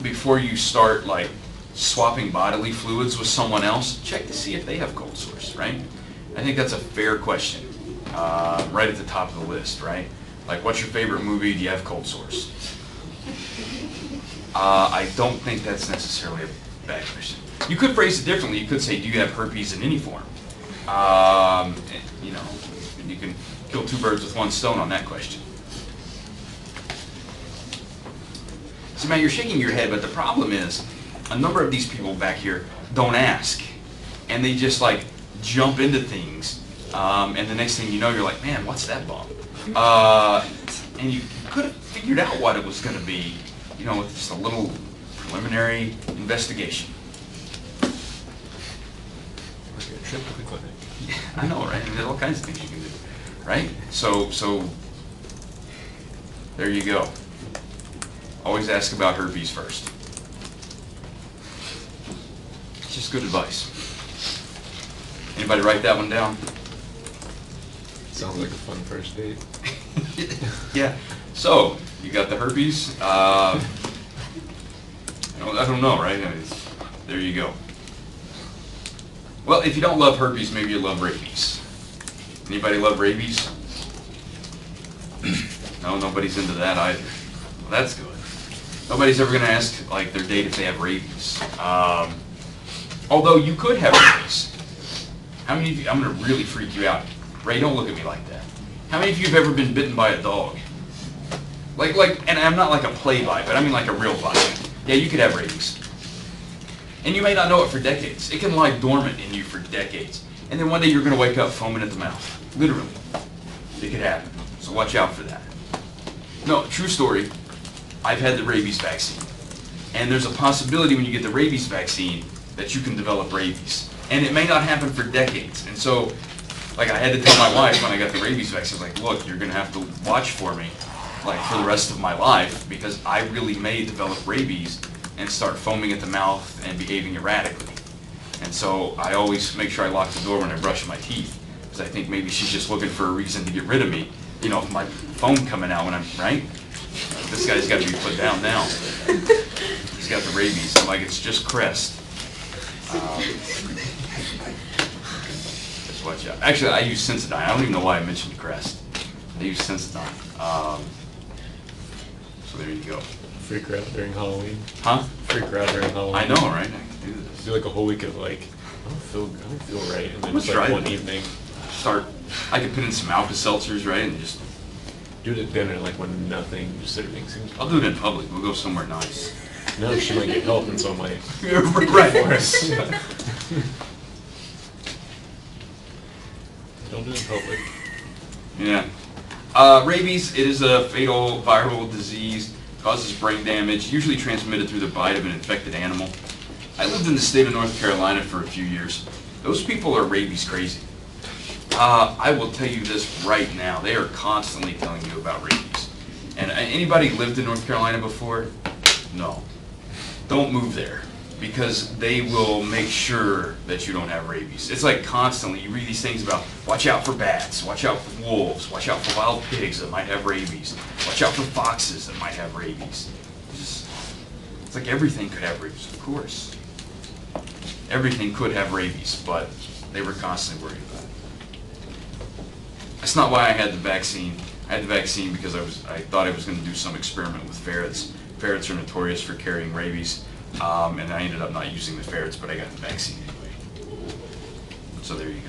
A: before you start like swapping bodily fluids with someone else, check to see if they have cold sores, right? I think that's a fair question, right at the top of the list, right? Like, what's your favorite movie? Do you have cold sores? I don't think that's necessarily a bad question. You could phrase it differently. You could say, do you have herpes in any form? You know, you can kill two birds with one stone on that question. So, Matt, you're shaking your head, but the problem is, a number of these people back here don't ask. And they just, like, jump into things. And the next thing you know, you're like, man, what's that bump? And you could have figured out what it was going to be, you know, with just a little preliminary investigation.
E: Like a trip to the clinic.
A: Yeah, I know, right? There's all kinds of things you can do, right? So there you go. Always ask about herpes first. It's just good advice. Anybody write that one down?
E: Sounds like a fun first date.
A: Yeah. So you got the herpes. I don't know, right? I mean, there you go. Well, if you don't love herpes, maybe you love rabies. Anybody love rabies? No, nobody's into that either. Well, that's good. Nobody's ever going to ask like their date if they have rabies. Although you could have rabies. How many of you? I'm going to really freak you out. Ray, don't look at me like that. How many of you have ever been bitten by a dog? And I'm not like a play bite, but I mean like a real bite. Yeah, you could have rabies. And you may not know it for decades. It can lie dormant in you for decades. And then one day you're going to wake up foaming at the mouth. Literally. It could happen. So watch out for that. No, true story. I've had the rabies vaccine. And there's a possibility when you get the rabies vaccine that you can develop rabies. And it may not happen for decades. And so, like, I had to tell my wife when I got the rabies vaccine, like, look, you're going to have to watch for me, like, for the rest of my life, because I really may develop rabies and start foaming at the mouth and behaving erratically. And so I always make sure I lock the door when I brush my teeth, because I think maybe she's just looking for a reason to get rid of me. You know, my foam coming out when I'm, right? This guy's got to be put down now. He's got the rabies. I'm like, it's just Crest. Just watch out. Actually, I use Sensodyne. I don't even know why I mentioned Crest. I use Sensodyne. So there you go.
E: Freak her out during Halloween.
A: Huh?
E: Freak her out during Halloween.
A: I know, right? I can do this.
E: Do like a whole week of like, I don't feel right, and then
A: Let's
E: just like
A: try
E: one
A: it.
E: evening.
A: I could put in some Alka-Seltzers, right, and just,
E: Do it at dinner, like when nothing, just everything seems.
A: I'll do it in public. We'll go somewhere nice.
E: No, she might get help, and so might.
A: Right.
E: Don't do it in public.
A: Yeah. Rabies, it is a fatal viral disease, causes brain damage, usually transmitted through the bite of an infected animal. I lived in the state of North Carolina for a few years. Those people are rabies crazy. I will tell you this right now. They are constantly telling you about rabies. And anybody lived in North Carolina before? No. Don't move there, because they will make sure that you don't have rabies. It's like constantly, you read these things about, watch out for bats, watch out for wolves, watch out for wild pigs that might have rabies, watch out for foxes that might have rabies. It's like everything could have rabies, of course. Everything could have rabies, but they were constantly worried about it. That's not why I had the vaccine. I had the vaccine because I thought I was going to do some experiment with ferrets. Ferrets are notorious for carrying rabies, and I ended up not using the ferrets, but I got the vaccine anyway. So there you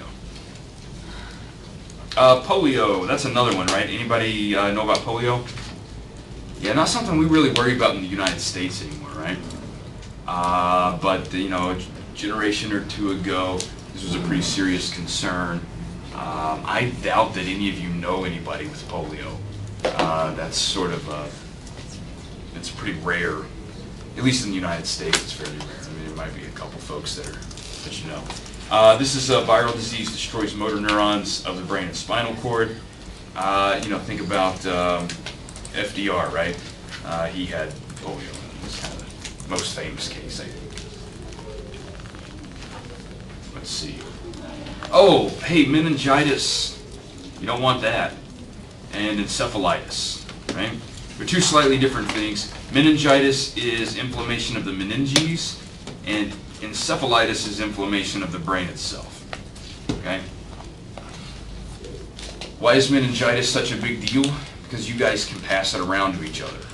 A: go. Polio, that's another one, right? Anybody know about polio? Yeah, not something we really worry about in the United States anymore, right? But, you know, a generation or two ago, this was a pretty serious concern. I doubt that any of you know anybody with polio. That's sort of it's pretty rare. At least in the United States, it's fairly rare. I mean, there might be a couple folks that you know. This is a viral disease, destroys motor neurons of the brain and spinal cord. You know, think about FDR, right? He had polio. It was kind of the most famous case, I think. Let's see. Oh, hey, meningitis. You don't want that. And encephalitis, right? They're two slightly different things. Meningitis is inflammation of the meninges, and encephalitis is inflammation of the brain itself, okay? Why is meningitis such a big deal? Because you guys can pass it around to each other.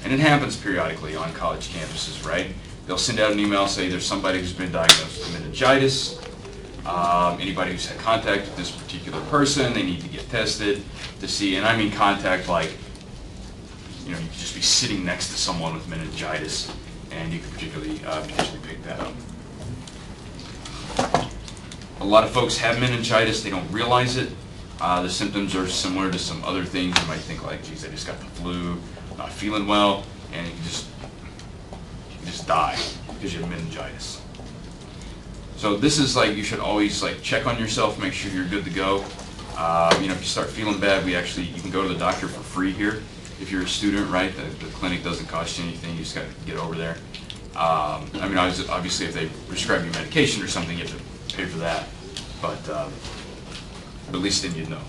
A: And it happens periodically on college campuses, right? They'll send out an email, say there's somebody who's been diagnosed with meningitis. Anybody who's had contact with this particular person, they need to get tested to see, and I mean contact like, you know, you could just be sitting next to someone with meningitis, and you could potentially pick that up. A lot of folks have meningitis, they don't realize it. The symptoms are similar to some other things. You might think like, geez, I just got the flu, not feeling well, and you can just die because you have meningitis. So this is like, you should always like check on yourself, make sure you're good to go. You know, if you start feeling bad, you can go to the doctor for free here. If you're a student, right, the clinic doesn't cost you anything, you just got to get over there. I mean, obviously if they prescribe you medication or something, you have to pay for that, but at least then you'd know.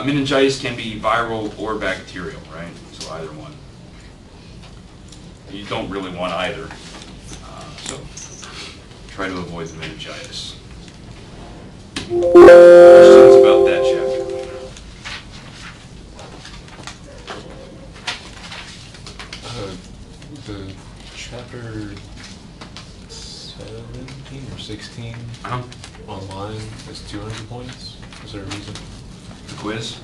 A: Meningitis can be viral or bacterial, right? So either one. You don't really want either. So try to avoid the meningitis. Questions about that chapter?
E: The chapter 17 or 16 online is 200 points. Is there a reason?
A: The quiz?